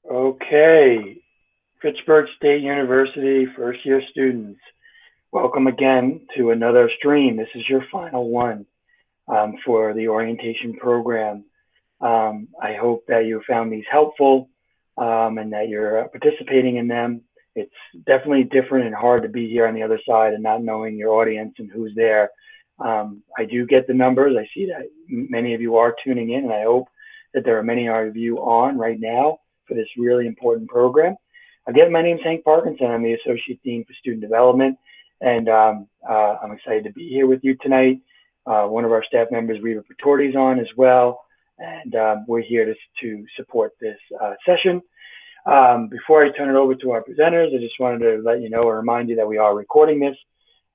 Okay, Fitchburg State University first year students, welcome again to another stream. This is your final one for the orientation program. I hope that you found these helpful and that you're participating in them. It's definitely different and hard to be here on the other side and not knowing your audience and who's there. I do get the numbers. I see that many of you are tuning in, and I hope that there are many of you on right now for this really important program. Again, my name is Hank Parkinson. I'm the Associate Dean for Student Development, and I'm excited to be here with you tonight. One of our staff members, Reva Patorti, is on as well, and we're here to support this session. Before I turn it over to our presenters, I just wanted to let you know or remind you that we are recording this,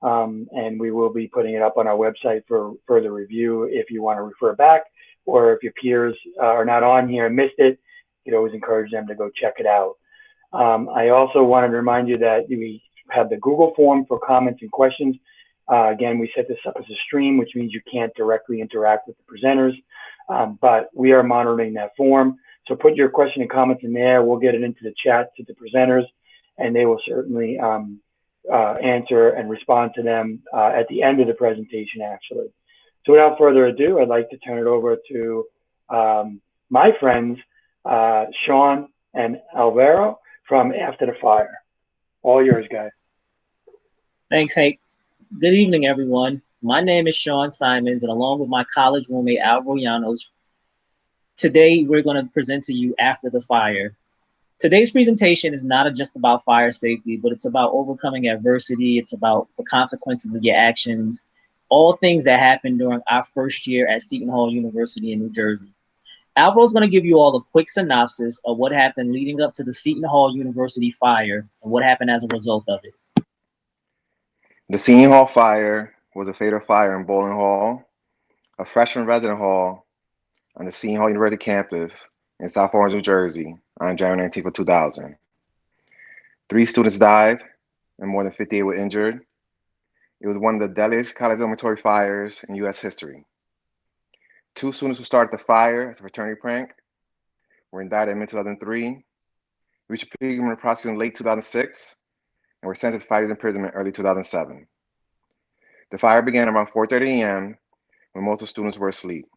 and we will be putting it up on our website for further review if you want to refer back, or if your peers are not on here and missed it, you could always encourage them to go check it out. I also wanted to remind you that we have the Google form for comments and questions. Again, we set this up as a stream, which means you can't directly interact with the presenters, but we are monitoring that form. So put your question and comments in there. We'll get it into the chat to the presenters, and they will certainly answer and respond to them at the end of the presentation, actually. So without further ado, I'd like to turn it over to my friends, Sean and Alvaro from After the Fire. All yours, guys. Thanks, Hank. Good evening, everyone. My name is Sean Simons, and along with my college roommate, Alvaro Llanos, today we're going to present to you After the Fire. Today's presentation is not just about fire safety, but it's about overcoming adversity. It's about the consequences of your actions, all things that happened during our first year at Seton Hall University in New Jersey. Alvaro's going to give you all a quick synopsis of what happened leading up to the Seton Hall University fire and what happened as a result of it. The Seton Hall fire was a fatal fire in Bowling Hall, a freshman resident hall on the Seton Hall University campus in South Orange, New Jersey on January 19th of 2000. 3 students died and more than 58 were injured. It was one of the deadliest college dormitory fires in U.S. history. 2 students who started the fire as a fraternity prank were indicted in mid-2003, reached a plea agreement prosecuted in late 2006, and were sentenced to 5 years imprisonment early 2007. The fire began around 4:30 a.m. when most of the students were asleep.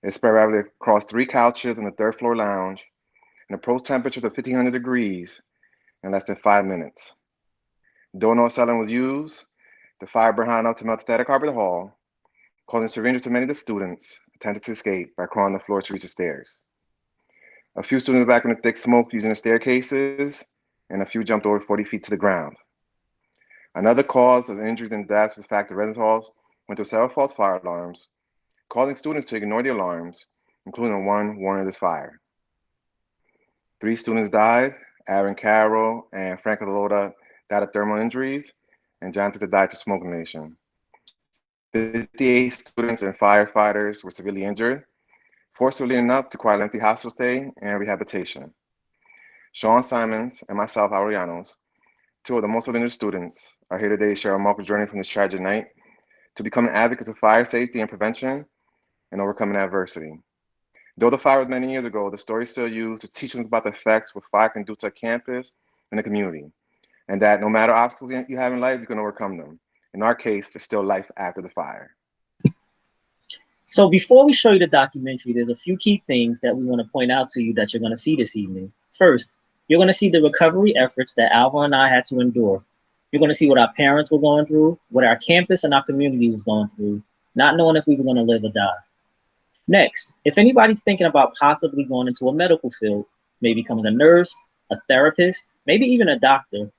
It spread rapidly across 3 couches in the 3rd floor lounge and approached temperatures of 1,500 degrees in less than 5 minutes. Though no accelerant was used, the fire burned hot enough to melt the static carpet of the hall, causing severe injuries to many of the students attempted to escape by crawling the floor to reach the stairs. A few students back in the thick smoke using the staircases, and a few jumped over 40 feet to the ground. Another cause of injuries and deaths was the fact that residence halls went through several false fire alarms, causing students to ignore the alarms, including one warning of this fire. 3 students died. Aaron Carroll and Frank Loda died of thermal injuries, and Jonathan died to smoke inhalation. 58 students and firefighters were severely injured, forcibly enough to require lengthy hospital stay and rehabilitation. Sean Simons and myself, Alvaro Llanos, 2 of the most injured students, are here today to share a remarkable journey from this tragic night to become an advocate of fire safety and prevention and overcoming adversity. Though the fire was many years ago, the story is still used to teach them about the effects what fire can do to a campus and the community, and that no matter obstacles you have in life, you can overcome them. In our case, there's still life after the fire. So before we show you the documentary, there's a few key things that we want to point out to you that you're going to see this evening. First, you're going to see the recovery efforts that Alva and I had to endure. You're going to see what our parents were going through, what our campus and our community was going through, not knowing if we were going to live or die. Next, if anybody's thinking about possibly going into a medical field, maybe becoming a nurse, a therapist, maybe even a doctor,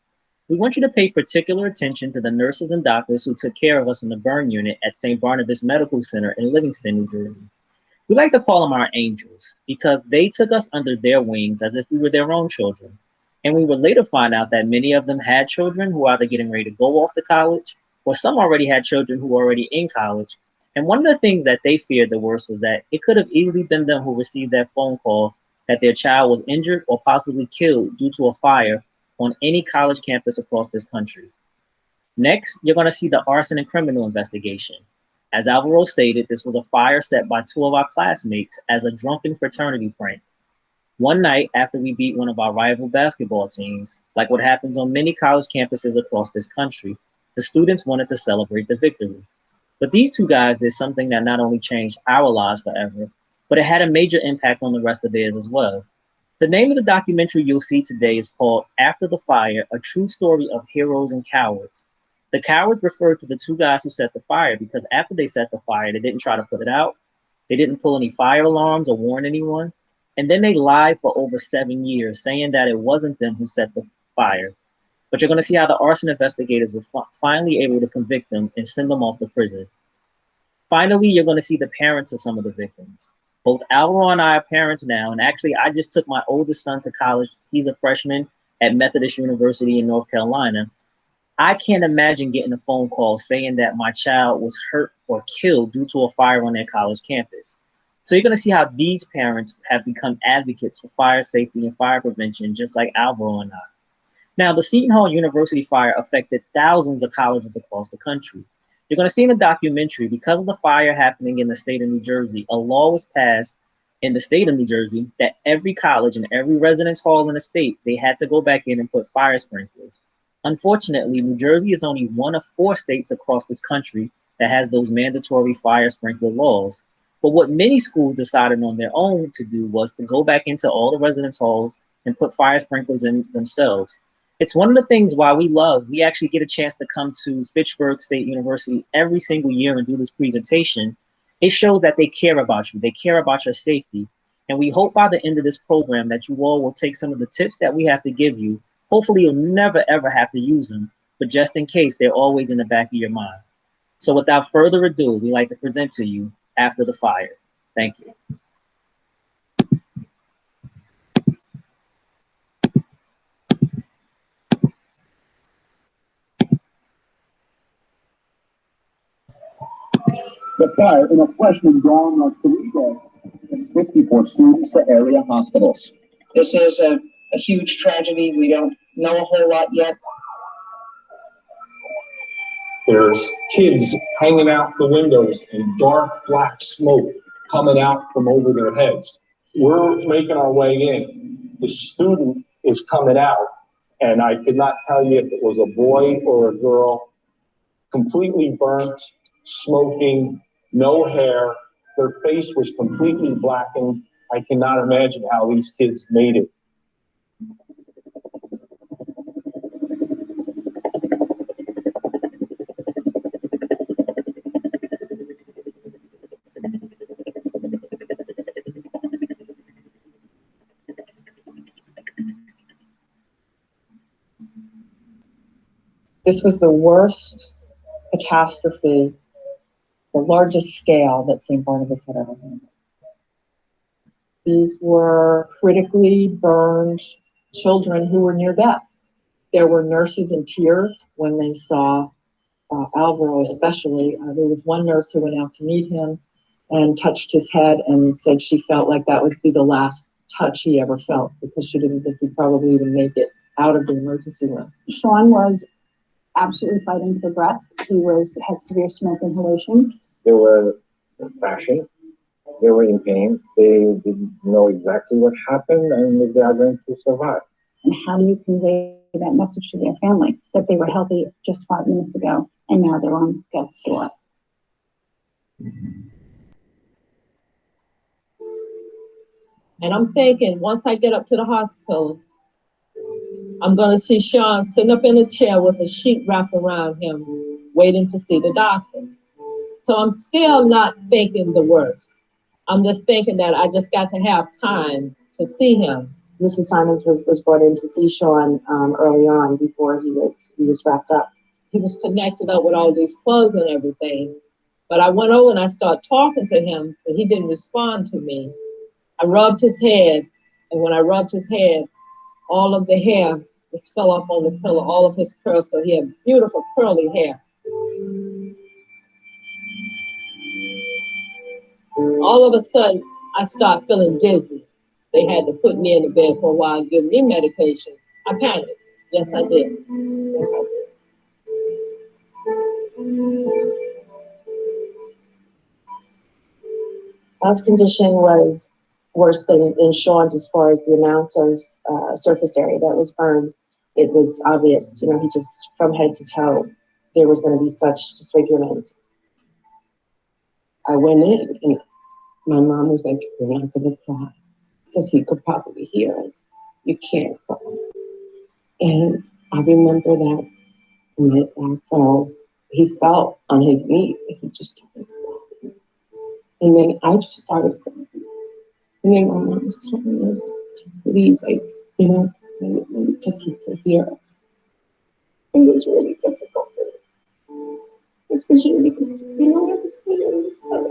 we want you to pay particular attention to the nurses and doctors who took care of us in the burn unit at St. Barnabas Medical Center in Livingston, New Jersey. We like to call them our angels because they took us under their wings as if we were their own children. And we would later find out that many of them had children who were either getting ready to go off to college, or some already had children who were already in college. And one of the things that they feared the worst was that it could have easily been them who received that phone call that their child was injured or possibly killed due to a fire on any college campus across this country. Next, you're going to see the arson and criminal investigation. As Alvaro stated, this was a fire set by 2 of our classmates as a drunken fraternity prank. One night after we beat one of our rival basketball teams, like what happens on many college campuses across this country, the students wanted to celebrate the victory. But these two guys did something that not only changed our lives forever, but it had a major impact on the rest of theirs as well. The name of the documentary you'll see today is called After the Fire, a true story of heroes and cowards. The cowards referred to the two guys who set the fire because after they set the fire, they didn't try to put it out. They didn't pull any fire alarms or warn anyone. And then they lied for over 7 years, saying that it wasn't them who set the fire. But you're going to see how the arson investigators were finally able to convict them and send them off to prison. Finally, you're going to see the parents of some of the victims. Both Alvaro and I are parents now, and actually, I just took my oldest son to college. He's a freshman at Methodist University in North Carolina. I can't imagine getting a phone call saying that my child was hurt or killed due to a fire on their college campus. So you're going to see how these parents have become advocates for fire safety and fire prevention, just like Alvaro and I. Now, the Seton Hall University fire affected thousands of colleges across the country. You're going to see in the documentary, because of the fire happening in the state of New Jersey, a law was passed in the state of New Jersey that every college and every residence hall in the state, they had to go back in and put fire sprinklers. Unfortunately, New Jersey is only one of 4 states across this country that has those mandatory fire sprinkler laws. But what many schools decided on their own to do was to go back into all the residence halls and put fire sprinklers in themselves. It's one of the things why we actually get a chance to come to Fitchburg State University every single year and do this presentation. It shows that they care about you. They care about your safety. And we hope by the end of this program that you all will take some of the tips that we have to give you. Hopefully you'll never ever have to use them, but just in case, they're always in the back of your mind. So without further ado, we'd like to present to you After the Fire. Thank you. The fire in a freshman dorm of 3 deaths and 54 students to area hospitals. This is a huge tragedy. We don't know a whole lot yet. There's kids hanging out the windows and dark black smoke coming out from over their heads. We're making our way in. The student is coming out, and I could not tell you if it was a boy or a girl, completely burnt, smoking, no hair. Their face was completely blackened. I cannot imagine how these kids made it. This was the worst catastrophe, the largest scale that St. Barnabas had ever handled. These were critically burned children who were near death. There were nurses in tears when they saw Alvaro especially. There was one nurse who went out to meet him and touched his head and said she felt like that would be the last touch he ever felt because she didn't think he'd probably even make it out of the emergency room. Sean was absolutely fighting for breath. He had severe smoke inhalation. They were crashing. They were in pain. They didn't know exactly what happened and if they are going to survive. And how do you convey that message to their family that they were healthy just 5 minutes ago and now they're on death's door? And I'm thinking, once I get up to the hospital, I'm going to see Sean sitting up in a chair with a sheet wrapped around him, waiting to see the doctor. So I'm still not thinking the worst. I'm just thinking that I just got to have time to see him. Mrs. Simons was brought in to see Sean early on before he was wrapped up. He was connected up with all these clothes and everything. But I went over and I started talking to him, but he didn't respond to me. I rubbed his head, and when I rubbed his head, all of the hair just fell off on the pillow, all of his curls, so he had beautiful curly hair. All of a sudden, I started feeling dizzy. They had to put me in the bed for a while and give me medication. I panicked. Yes, I did. Yes, I did. Al's condition was worse than Sean's as far as the amount of surface area that was burned. It was obvious, you know, he just, from head to toe, there was going to be such disfigurement. I went in and my mom was like, "You're not going to cry," because he could probably hear us. "You can't cry." And I remember that when my dad fell, he fell on his knees and he just started sobbing. And then I just started sobbing. And then my mom was telling us to please, like, you know, just he could hear us. It was really difficult for me, especially because, you know, it was really hard.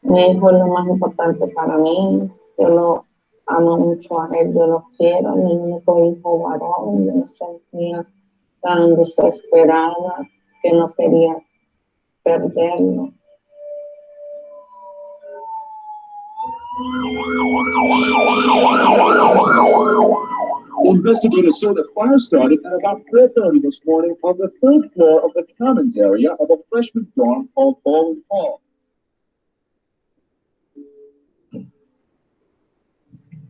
Me dijo lo más importante para mí, yo lo amo mucho a él, yo lo quiero, mi único hijo varón, yo me sentía tan desesperada que no quería perderlo. Investigators say the fire started at about 4:30 this morning on the third floor of the commons area of a freshman dorm called Bowling Hall.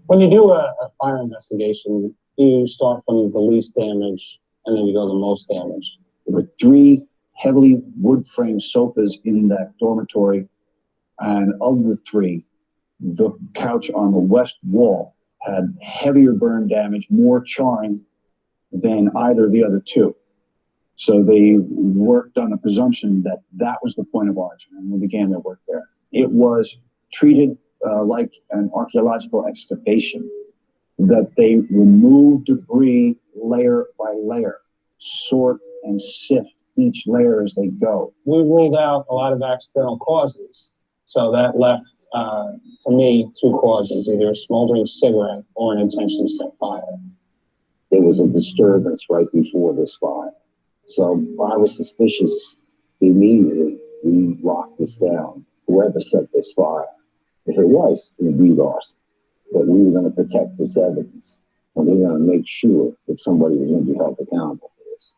When you do a fire investigation, you start from the least damage and then you go to the most damage. There were 3 heavily wood frame sofas in that dormitory, and of the 3, the couch on the west wall had heavier burn damage, more charring than either of the other 2. So they worked on the presumption that that was the point of origin, and they began their work there. It was treated like an archaeological excavation, that they remove debris layer by layer, sort and sift each layer as they go. We ruled out a lot of accidental causes. So that left, to me, 2 causes, either a smoldering cigarette or an intentionally set fire. There was a disturbance right before this fire. So I was suspicious immediately. We locked this down. Whoever set this fire, if it was, it would be ours. But we were going to protect this evidence. And we were going to make sure that somebody was going to be held accountable for this.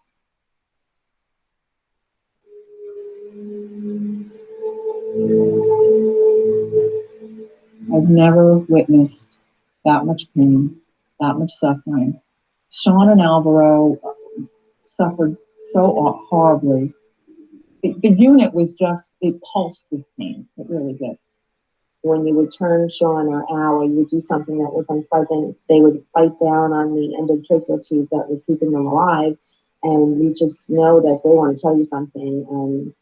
I've never witnessed that much pain, that much suffering. Sean and Alvaro suffered so horribly. The unit was just, it pulsed with pain. It really did. When you would turn Sean or Al, or you would do something that was unpleasant, they would bite down on the endotracheal tube that was keeping them alive. And you just know that they want to tell you something. And,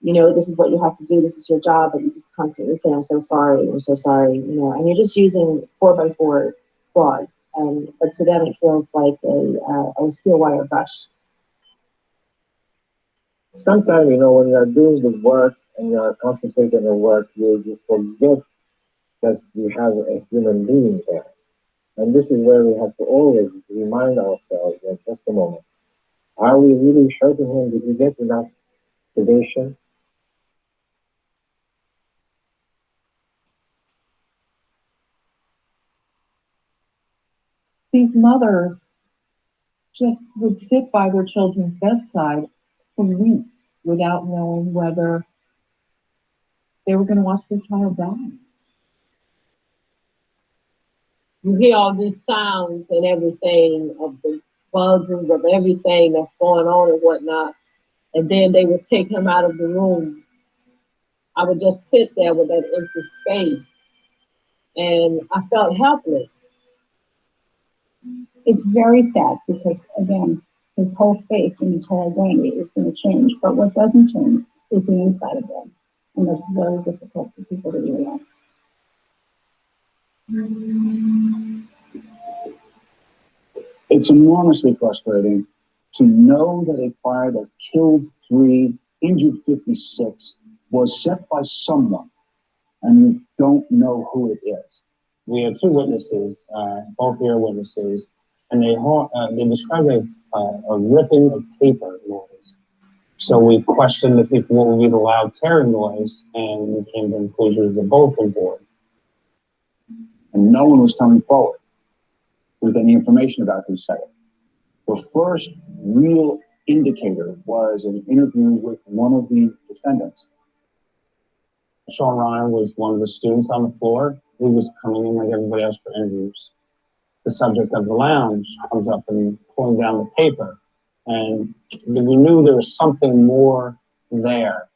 you know, this is what you have to do. This is your job. But you just constantly say, "I'm so sorry. I'm so sorry." You know, and you're just using 4x4 claws. But to them, it feels like a steel wire brush. Sometimes, you know, when you're doing the work and you're concentrating on the work, you forget that you have a human being there. And this is where we have to always remind ourselves that, just a moment, are we really hurting him? Did we get enough sedation? These mothers just would sit by their children's bedside for weeks without knowing whether they were going to watch their child die. You hear all these sounds and everything of the buzzings of everything that's going on and whatnot. And then they would take him out of the room. I would just sit there with that empty space. And I felt helpless. It's very sad because, again, his whole face and his whole identity is going to change. But what doesn't change is the inside of them. And that's very difficult for people to realize. It's enormously frustrating to know that a fire that killed 3, injured 56, was set by someone, and you don't know who it is. We had 2 witnesses, both ear witnesses, and they described it as a ripping of paper noise. So we questioned the people what would be the loud tearing noise, and we came to the conclusion that both were bored. And no one was coming forward with any information about who said it. The first real indicator was an interview with one of the defendants. Sean Ryan was one of the students on the floor. He was coming in like everybody else for interviews. The subject of the lounge comes up and pulling down the paper. And we knew there was something more there.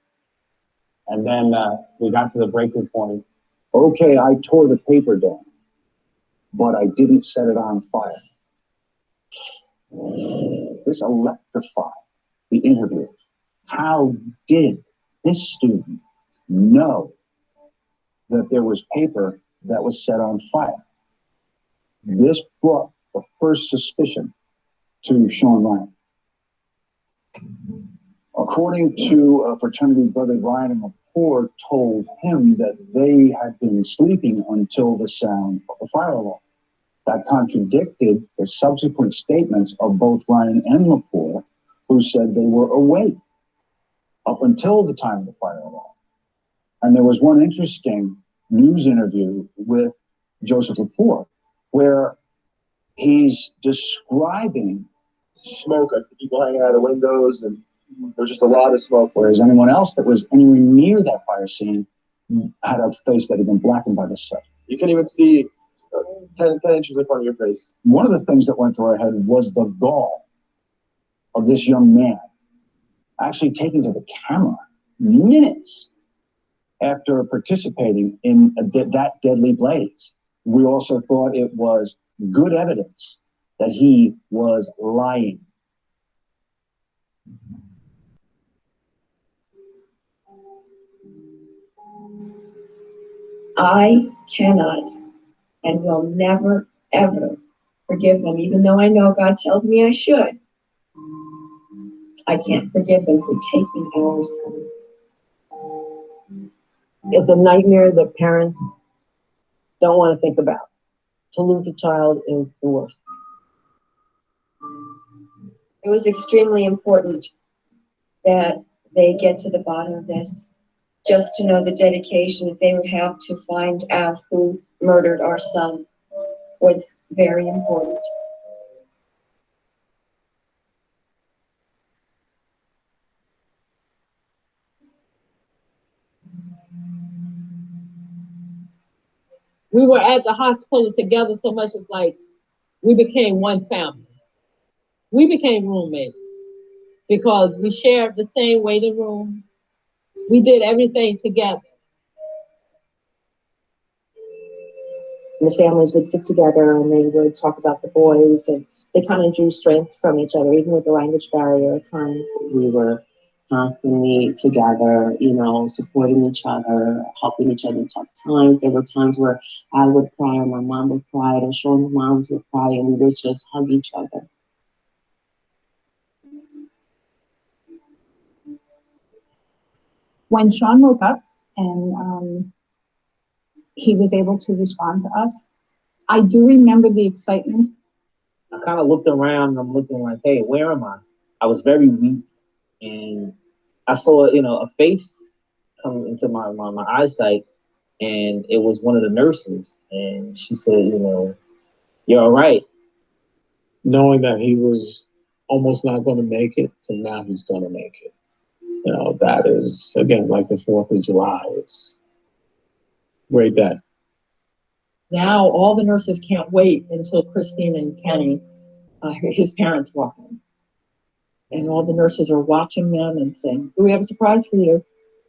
And then we got to the breaking point. Okay, I tore the paper down, but I didn't set it on fire. This electrified the interview. How did this student know that there was paper that was set on fire? This brought the first suspicion to Sean Ryan. According to fraternity brother Ryan and McCord told him that they had been sleeping until the sound of the fire alarm. That contradicted the subsequent statements of both Ryan and McCord, who said they were awake up until the time of the fire alarm. And there was one interesting news interview with Joseph Lepore where he's describing smoke. I see people hanging out of the windows, and there's just a lot of smoke. Whereas anyone else that was anywhere near that fire scene had a face that had been blackened by the sun. You can't even see 10 inches in front of your face. One of the things that went through our head was the gall of this young man actually taking to the camera minutes after participating in that deadly blaze. We also thought it was good evidence that he was lying. I cannot and will never, ever forgive them, even though I know God tells me I should. I can't forgive them for taking our son. It's a nightmare that parents don't want to think about. To lose a child is the worst. It was extremely important that they get to the bottom of this, just to know the dedication that they would have to find out who murdered our son was very important. We were at the hospital together so much, it's like we became one family. We became roommates because we shared the same waiting room. We did everything together. The families would sit together and they would talk about the boys, and they kind of drew strength from each other, even with the language barrier at times. We were constantly together, supporting each other, helping each other in tough times. There were times where I would cry and my mom would cry and Sean's moms would cry, and we would just hug each other. When Sean woke up and he was able to respond to us, I do remember the excitement. I kind of looked around and I'm looking like, hey, where am I? I was very weak, and I saw, a face come into my eyesight, and it was one of the nurses, and she said, you're all right. Knowing that he was almost not going to make it, to now he's going to make it. That is, again, like the 4th of July. It's great day. Now all the nurses can't wait until Christine and Kenny, his parents, walk in. And all the nurses are watching them and saying, "Do we have a surprise for you?"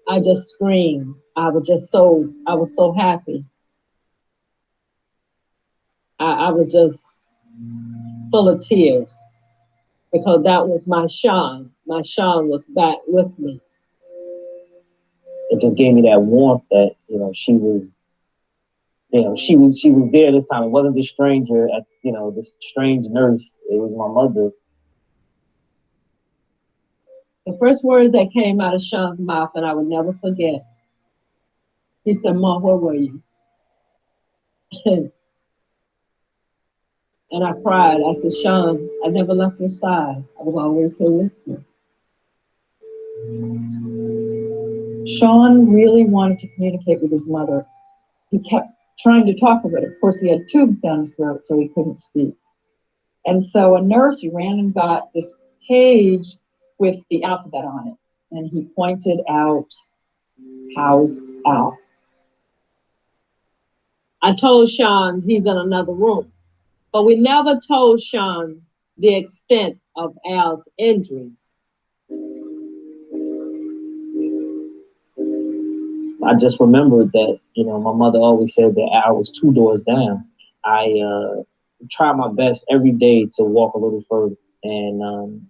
I just screamed. I was so happy. I was just full of tears because that was my Sean. My Sean was back with me. It just gave me that warmth that, she was there this time. It wasn't the stranger at, this strange nurse. It was my mother. The first words that came out of Sean's mouth, and I would never forget. He said, "Mom, where were you?" And I cried. I said, "Sean, I never left your side. I was always here with you." Sean really wanted to communicate with his mother. He kept trying to talk with her. Of course, he had tubes down his throat, so he couldn't speak. And so a nurse ran and got this page with the alphabet on it. And he pointed out house Al. I told Sean he's in another room, but we never told Sean the extent of Al's injuries. I just remembered that, my mother always said that Al was 2 doors down. I tried my best every day to walk a little further. And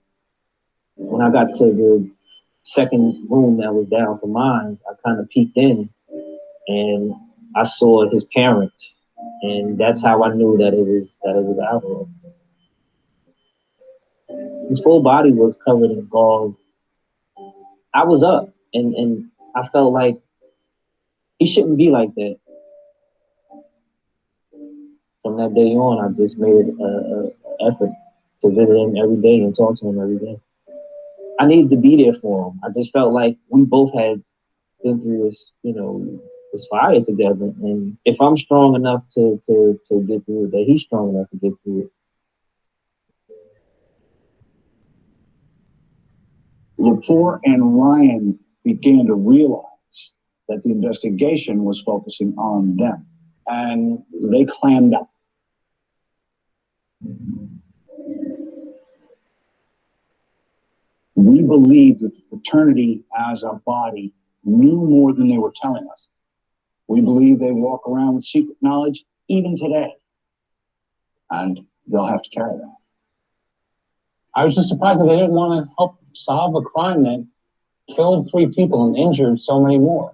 when I got to the second room that was down from mine, I kind of peeked in and I saw his parents. And that's how I knew that it was Alvaro. His full body was covered in gauze. I was up and I felt like he shouldn't be like that. From that day on, I just made an effort to visit him every day and talk to him every day. I needed to be there for him. I just felt like we both had been through this, this fire together. And if I'm strong enough to get through it, that he's strong enough to get through it. Lepore and Ryan began to realize that the investigation was focusing on them, and they clammed up. We believed that the fraternity as a body knew more than they were telling us. We believe they walk around with secret knowledge even today, and they'll have to carry that. I was just surprised that they didn't want to help solve a crime that killed 3 people and injured so many more.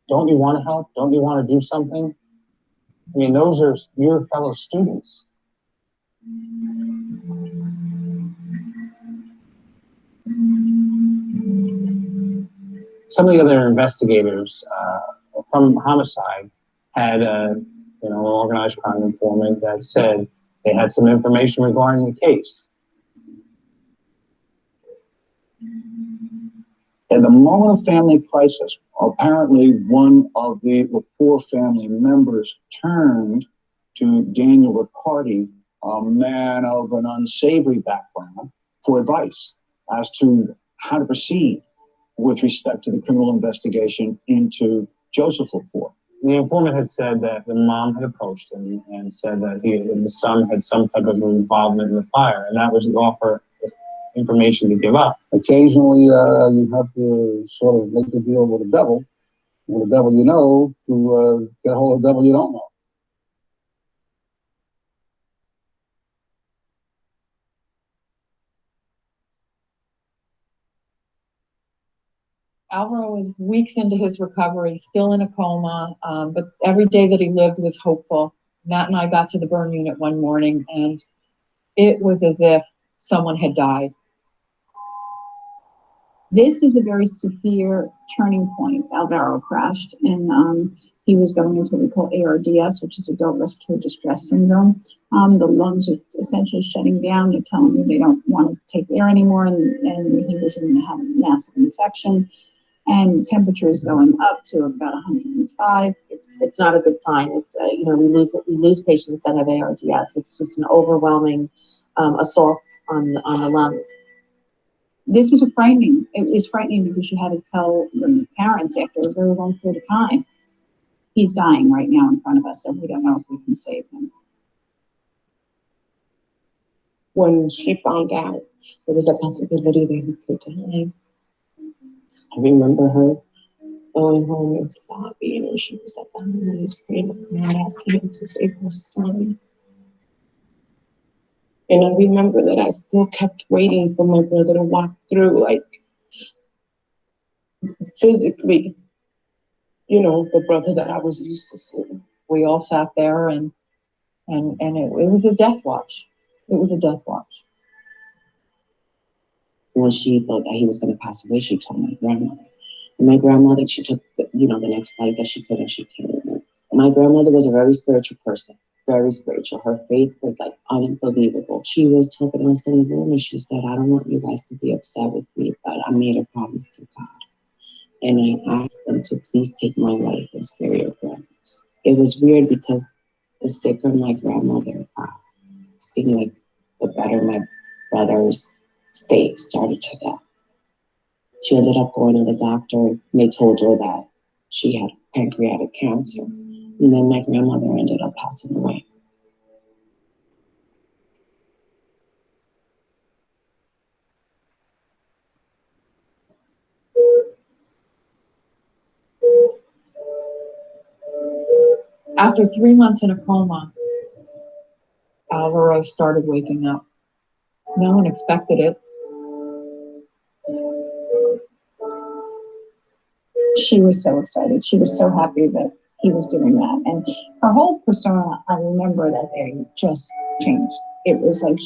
Don't you want to help? Don't you want to do something? I mean, those are your fellow students. Some of the other investigators from homicide had an organized crime informant that said they had some information regarding the case. At the moment of family crisis, apparently one of the Lepore family members turned to Daniel Riccardi, a man of an unsavory background, for advice as to how to proceed with respect to the criminal investigation into Joseph Lepore. The informant had said that the mom had approached him and said that the son had some type of involvement in the fire, and that was the offer information to give up. Occasionally, you have to sort of make a deal with the devil you know, to get a hold of the devil you don't know. Alvaro was weeks into his recovery, still in a coma, but every day that he lived was hopeful. Matt and I got to the burn unit one morning, and it was as if someone had died. This is a very severe turning point. Alvaro crashed, and he was going into what we call ARDS, which is adult respiratory distress syndrome. The lungs are essentially shutting down. They're telling you they don't want to take air anymore, and he was going to have a massive infection. And temperature is going up to about 105. It's not a good sign. It's we lose patients that have ARDS. It's just an overwhelming assault on the lungs. This was frightening. It was frightening because you had to tell the parents after a very long period of time, he's dying right now in front of us, and we don't know if we can save him. When she found out there was a possibility that he could die, I remember her going home and sobbing, and she was like, I'm always praying to God, asking him to save her son. And I remember that I still kept waiting for my brother to walk through, like, physically, the brother that I was used to seeing. We all sat there, and it was a death watch. It was a death watch. When she thought that he was going to pass away, she told my grandmother. And my grandmother, she took the next flight that she could, and she carried her. My grandmother was a very spiritual person. Very spiritual. Her faith was like unbelievable. She was talking to us in the room, and she said, I don't want you guys to be upset with me, but I made a promise to God. And I asked them to please take my life and spare your brothers. It was weird because the sicker my grandmother seemed like the better my brother's state started to get. She ended up going to the doctor, and they told her that she had pancreatic cancer. And then my grandmother ended up passing away. After 3 months in a coma, Alvaro started waking up. No one expected it. She was so excited. She was so happy that he was doing that. And her whole persona, I remember that day, just changed. It was like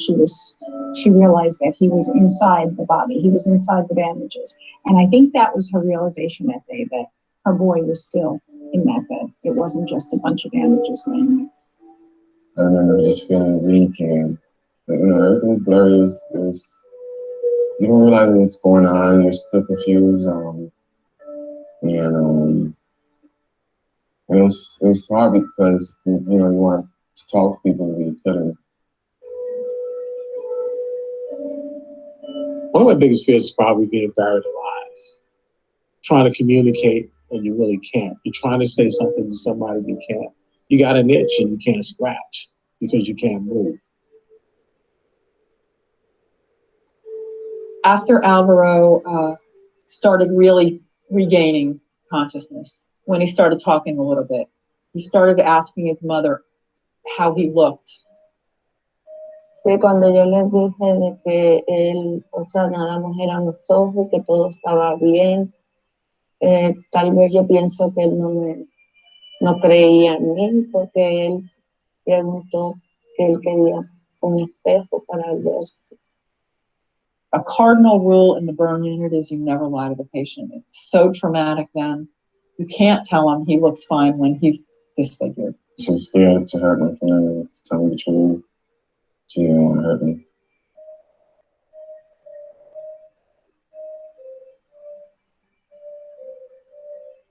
she realized that he was inside the body. He was inside the bandages. And I think that was her realization that day, that her boy was still in that bed. It wasn't just a bunch of bandages laying there. I remember just feeling weak and, everything's blurry. You don't realize what's going on. You're still confused. It was hard because, you want to talk to people, but you couldn't. One of my biggest fears is probably being buried alive. Trying to communicate and you really can't. You're trying to say something to somebody, you can't. You got an itch and you can't scratch because you can't move. After Alvaro started really regaining consciousness, when he started talking a little bit, he started asking his mother how he looked. Sí, cuando yo les dije de que él, o sea, nada más eran los ojos, que todo estaba bien, tal vez yo pienso que él no creía en mí porque él preguntó que él quería un espejo para verse. A cardinal rule in the burn unit is you never lie to the patient. It's so traumatic then. You can't tell him he looks fine when he's disfigured. She was scared to hurt my feelings, tell me the truth. She didn't want to hurt me.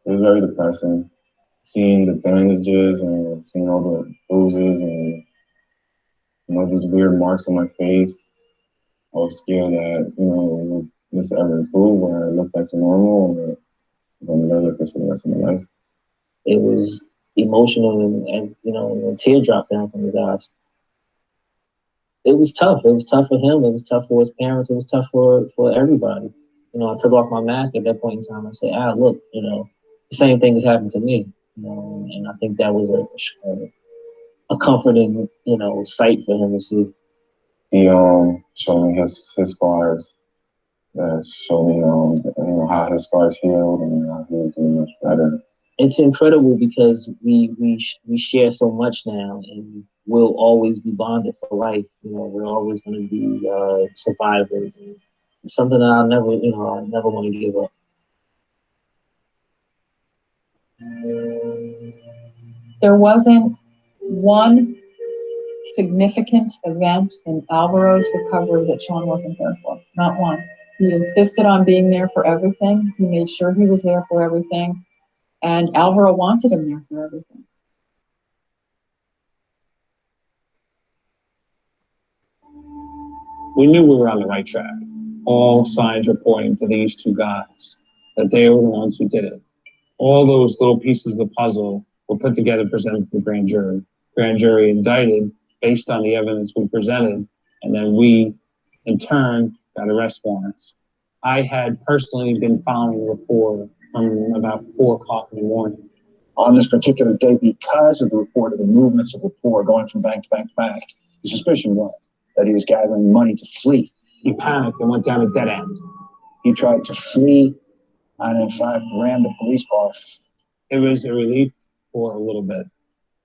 It was very depressing. Seeing the bandages and seeing all the bruises and, these weird marks on my face. I was scared that, would this ever improve when I look back to normal, or I'm going to live like this for the rest of my life. It was emotional, and as a tear dropped down from his eyes. It was tough. It was tough for him. It was tough for his parents. It was tough for everybody. I took off my mask at that point in time. I said, look, the same thing has happened to me. And I think that was a comforting, sight for him to see. He showed me his scars. That showed me how his scars healed and how he was doing much better. It's incredible because we share so much now, and we'll always be bonded for life. We're always going to be survivors. And it's something that I never want to give up. There wasn't one significant event in Alvaro's recovery that Sean wasn't there for. Not one. He insisted on being there for everything. He made sure he was there for everything. And Alvaro wanted him there for everything. We knew we were on the right track. All signs were pointing to these two guys, that they were the ones who did it. All those little pieces of the puzzle were put together, presented to the grand jury. Grand jury indicted based on the evidence we presented, and then we, in turn, got arrest warrants. I had personally been following the report from about 4 o'clock in the morning. On this particular day, because of the report of the movements of the poor going from bank to bank to bank, the suspicion was that he was gathering money to flee. He panicked and went down a dead end. He tried to flee and, in fact, ran the police car. It was a relief for a little bit,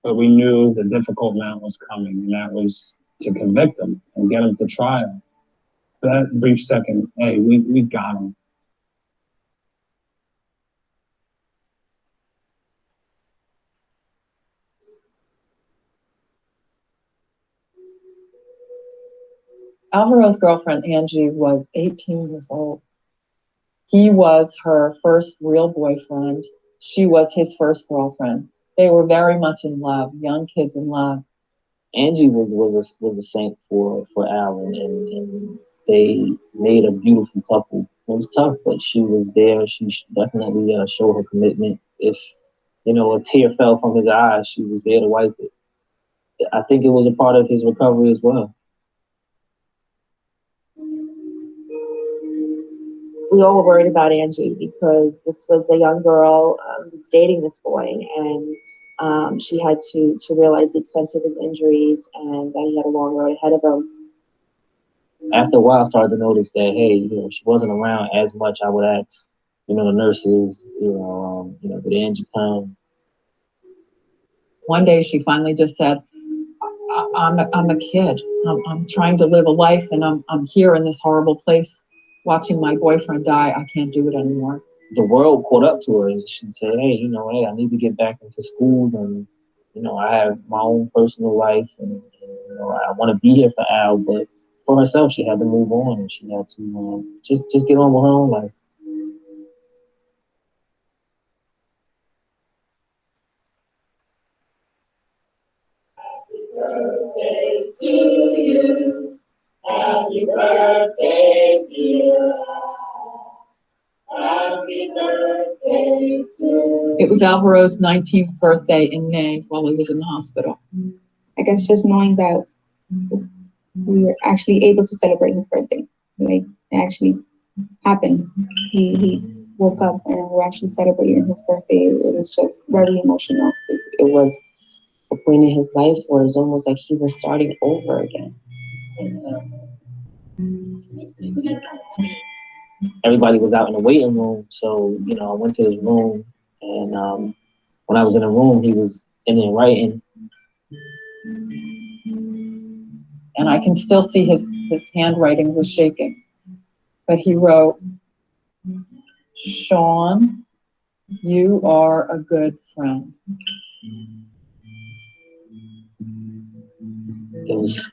but we knew the difficult amount was coming, and that was to convict him and get him to trial. For that brief second, hey, we got him. Alvaro's girlfriend, Angie, was 18 years old. He was her first real boyfriend. She was his first girlfriend. They were very much in love, young kids in love. Angie was a saint for Alan, and they made a beautiful couple. It was tough, but she was there. She definitely showed her commitment. if you know, a tear fell from his eye, she was there to wipe it. I think it was a part of his recovery as well. We all were worried about Angie because this was a young girl who's dating this boy, and she had to realize the extent of his injuries and that he had a long road ahead of him. After a while, I started to notice that, hey, you know, she wasn't around as much. I would ask, you know, the nurses, did Angie come? One day she finally just said, I'm a kid. I'm trying to live a life, and I'm here in this horrible place watching my boyfriend die. I can't do it anymore. The world caught up to her and she said, hey, I need to get back into school, and, you know, I have my own personal life, and you know, I want to be here for Al, but for herself, she had to move on, and she had to just get on with her own life. Birthday to you. Happy birthday, dear. Happy birthday to you. It was Alvaro's 19th birthday in May while he was in the hospital. I guess just knowing that we were actually able to celebrate his birthday, like it actually happened. He woke up and we're actually celebrating his birthday. It was just very emotional. It was a point in his life where it was almost like he was starting over again. Everybody was out in the waiting room, so, you know, I went to his room, and when I was in the room, he was in there writing. And I can still see his handwriting was shaking. But he wrote, Sean, you are a good friend. It was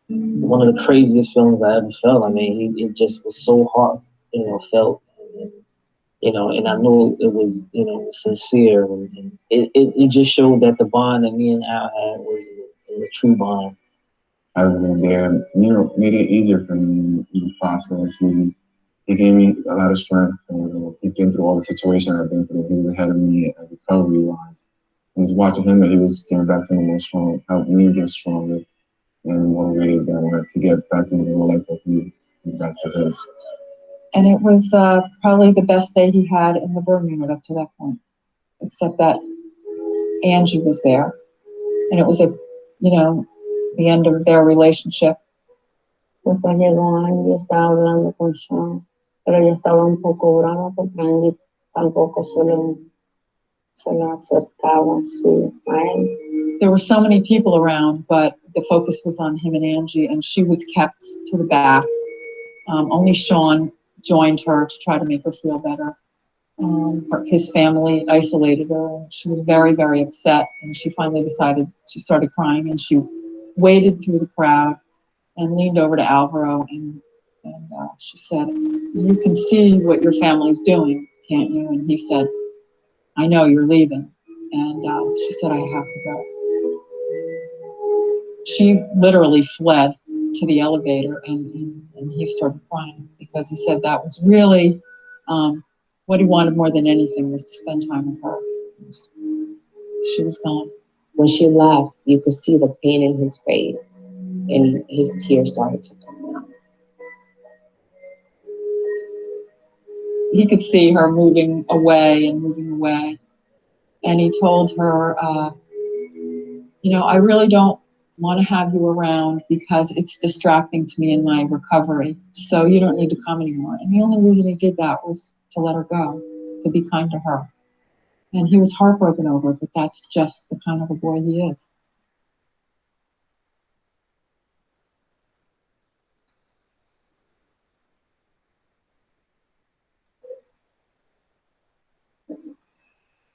one of the craziest feelings I ever felt. I mean, it just was so hard, felt, and I knew it was, sincere, and it just showed that the bond that me and Al had was a true bond. Having been there, made it easier for me in the process. He gave me a lot of strength, and he'd been through all the situations I've been through. He was ahead of me recovery-wise. And just watching him that he was getting back to normal strong, helped me get stronger and motivated that to get back to normal life like he was back to his. And it was probably the best day he had in the burn unit up to that point, except that Angie was there. And it was the end of their relationship. Después llegó Angie, estaba hablando con Sean, pero yo estaba un poco brava porque Angie tampoco se le acercaba así a él. There were so many people around, but the focus was on him and Angie, and she was kept to the back. Only Sean joined her to try to make her feel better. His family isolated her, and she was very, very upset. And she finally she started crying, and she waded through the crowd and leaned over to Alvaro, and she said, you can see what your family's doing, can't you? And he said, I know you're leaving. And she said, I have to go. She literally fled to the elevator, and he started crying because he said that was really what he wanted more than anything was to spend time with her. She was gone. When she left, you could see the pain in his face, and his tears started to come out. He could see her moving away. And he told her, I really don't want to have you around because it's distracting to me in my recovery. So you don't need to come anymore. And the only reason he did that was to let her go, to be kind to her. And he was heartbroken over it, but that's just the kind of a boy he is.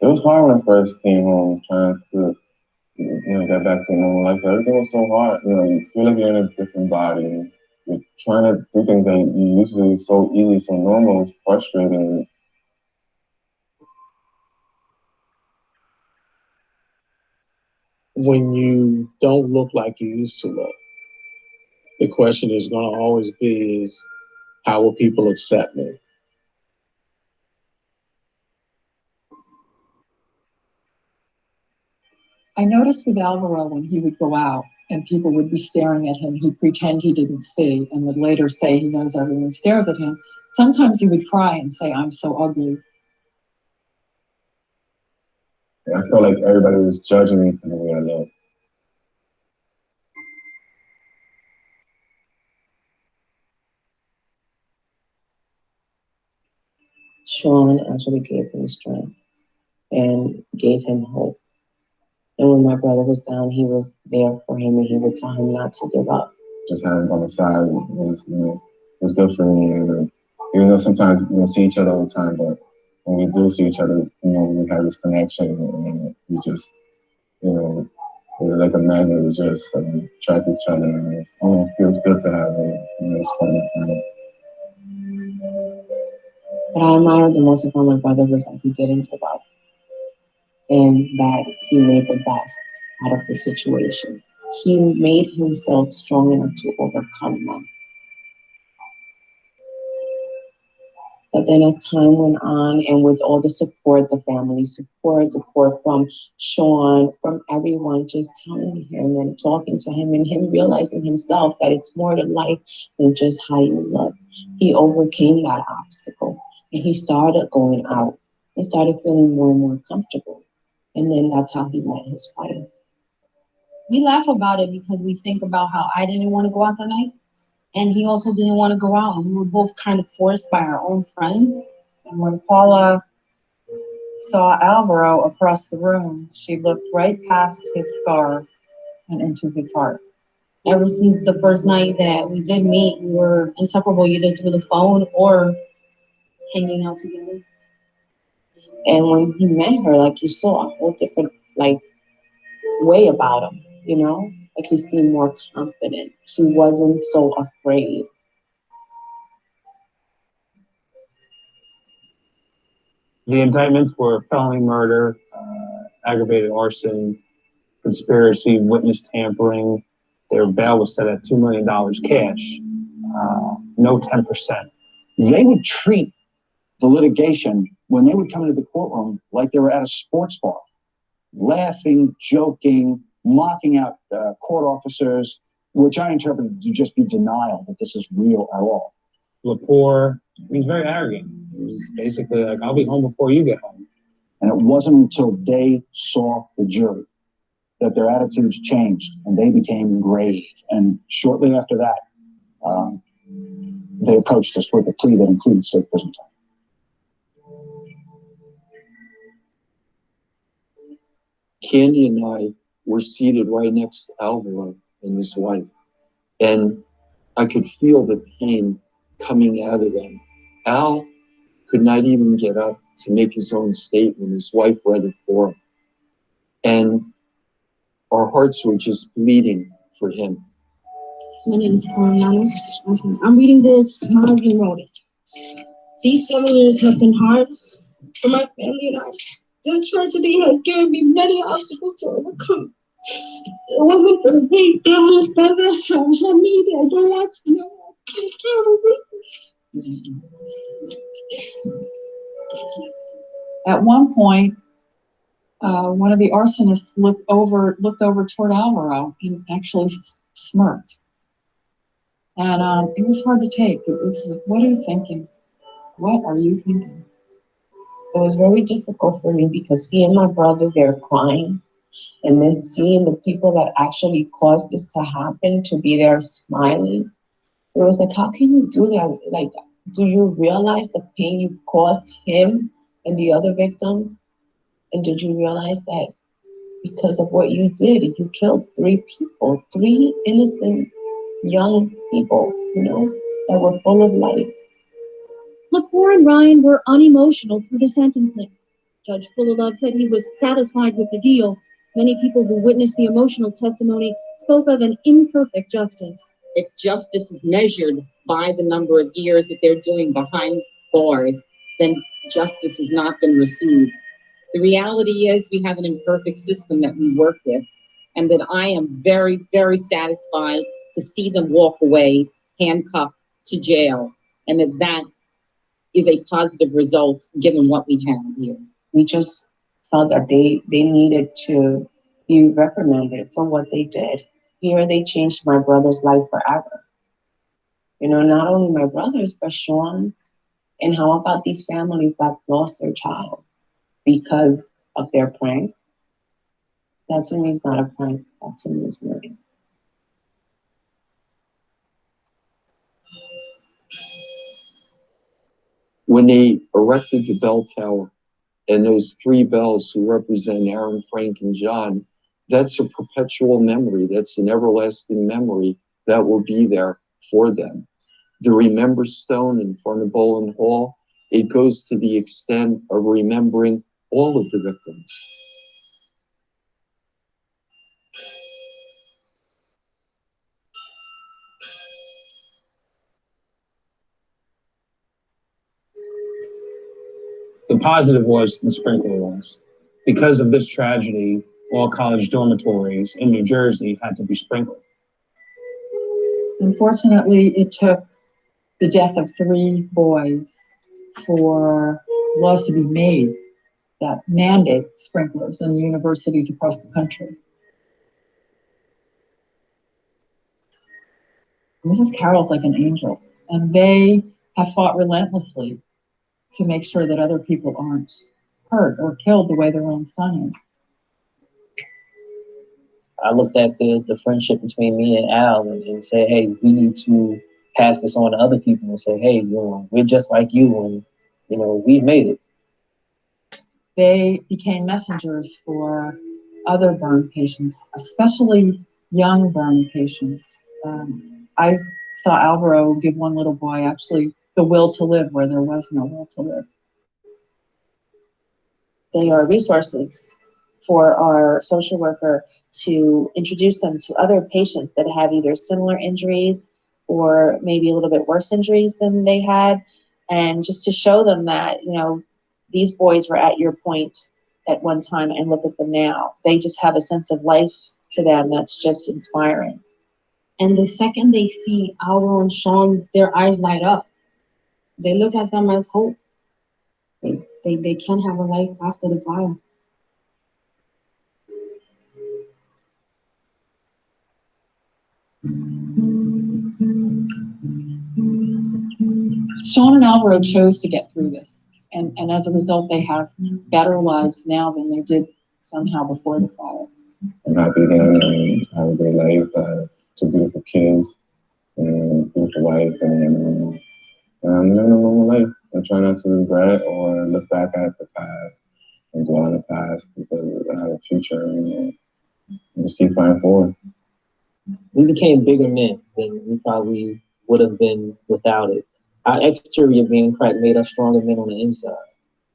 It was hard when I first came home, trying to, get back to normal life. Everything was so hard. You feel like you're in a different body. You're trying to do things that you usually so easy, so normal. It's frustrating. When you don't look like you used to look, the question is going to always be is, how will people accept me? I noticed with Alvaro when he would go out and people would be staring at him, he'd pretend he didn't see and would later say he knows everyone stares at him. Sometimes he would cry and say, "I'm so ugly." I felt like everybody was judging me for the way I look. Sean actually gave him strength and gave him hope. And when my brother was down, he was there for him and he would tell him not to give up. Just having him on the side was good for me. And even though sometimes we don't see each other all the time, but when we do see each other, we have this connection and we just, it's like a magnet. We just attract each other. And it feels good to have this kind of family. What I admired the most about my brother was that he didn't give up and that he made the best out of the situation. He made himself strong enough to overcome that. But then as time went on and with all the support, the family support from Sean, from everyone, just telling him and talking to him and him realizing himself that it's more to life than just how you look. He overcame that obstacle and he started going out and started feeling more and more comfortable. And then that's how he met his wife. We laugh about it because we think about how I didn't want to go out that night. And he also didn't want to go out. And we were both kind of forced by our own friends. And when Paula saw Alvaro across the room, she looked right past his scars and into his heart. Ever since the first night that we did meet, we were inseparable either through the phone or hanging out together. And when he met her, like you saw a whole different way about him, Like he seemed more confident. He wasn't so afraid. The indictments were felony murder, aggravated arson, conspiracy, witness tampering. Their bail was set at $2 million cash, no 10%. They would treat the litigation when they would come into the courtroom like they were at a sports bar, laughing, joking, mocking out court officers, which I interpreted to just be denial that this is real at all. Lepore, he was very arrogant. He was basically like, I'll be home before you get home. And it wasn't until they saw the jury that their attitudes changed and they became grave. And shortly after that, they approached us with a plea that included state prison time. Candy and I were seated right next to Alvaro and his wife, and I could feel the pain coming out of them. Al could not even get up to make his own statement. His wife read it for him. And our hearts were just bleeding for him. My name is Paula. I'm reading this. My husband wrote it. These 7 years have been hard for my family and I. This tragedy has given me many obstacles to overcome. It wasn't for the pain family doesn't have me. I don't want to know. At one point, one of the arsonists looked over toward Alvaro and actually smirked. And it was hard to take. It was like, what are you thinking? What are you thinking? It was very difficult for me because seeing my brother there crying and then seeing the people that actually caused this to happen to be there smiling, it was like, how can you do that? Like, do you realize the pain you've caused him and the other victims? And did you realize that because of what you did, you killed 3 people, 3 innocent young people, that were full of life? Lepore and Ryan were unemotional through the sentencing. Judge Fullalove said he was satisfied with the deal. Many people who witnessed the emotional testimony spoke of an imperfect justice. If justice is measured by the number of years that they're doing behind bars, then justice has not been received. The reality is we have an imperfect system that we work with, and that I am very, very satisfied to see them walk away handcuffed to jail, and that is a positive result given what we have here. We just felt that they needed to be reprimanded for what they did. Here they changed my brother's life forever. You know, not only my brother's, but Sean's. And how about these families that lost their child because of their prank? That to me is not a prank. That to me is murder. When they erected the bell tower and those three bells who represent Aaron, Frank, and John, that's a perpetual memory. That's an everlasting memory that will be there for them. The Remember Stone in front of Boland Hall, it goes to the extent of remembering all of the victims. The positive was the sprinkler laws. Because of this tragedy, all college dormitories in New Jersey had to be sprinkled. Unfortunately, it took the death of 3 boys for laws to be made that mandate sprinklers in universities across the country. Mrs. Carroll's like an angel, and they have fought relentlessly to make sure that other people aren't hurt or killed the way their own son is. I looked at the friendship between me and Al and said, hey, we need to pass this on to other people and say, hey, you know, we're just like you and, you know, we've made it. They became messengers for other burn patients, especially young burn patients. I saw Alvaro give one little boy actually the will to live where there was no will to live. They are resources for our social worker to introduce them to other patients that have either similar injuries or maybe a little bit worse injuries than they had, and just to show them that, you know, these boys were at your point at one time and look at them now. They just have a sense of life to them that's just inspiring. And the second they see Alvaro and Sean, their eyes light up. They look at them as hope. They can have a life after the fire. Sean and Alvaro chose to get through this, and as a result, they have better lives now than they did somehow before the fire. I'm happy again and have a great life, 2 beautiful kids, and beautiful wife, and I'm living a normal life. I try not to regret or look back at the past and dwell on the past because I have a future and just keep fighting forward. We became bigger men than we probably would have been without it. Our exterior being cracked made us stronger men on the inside.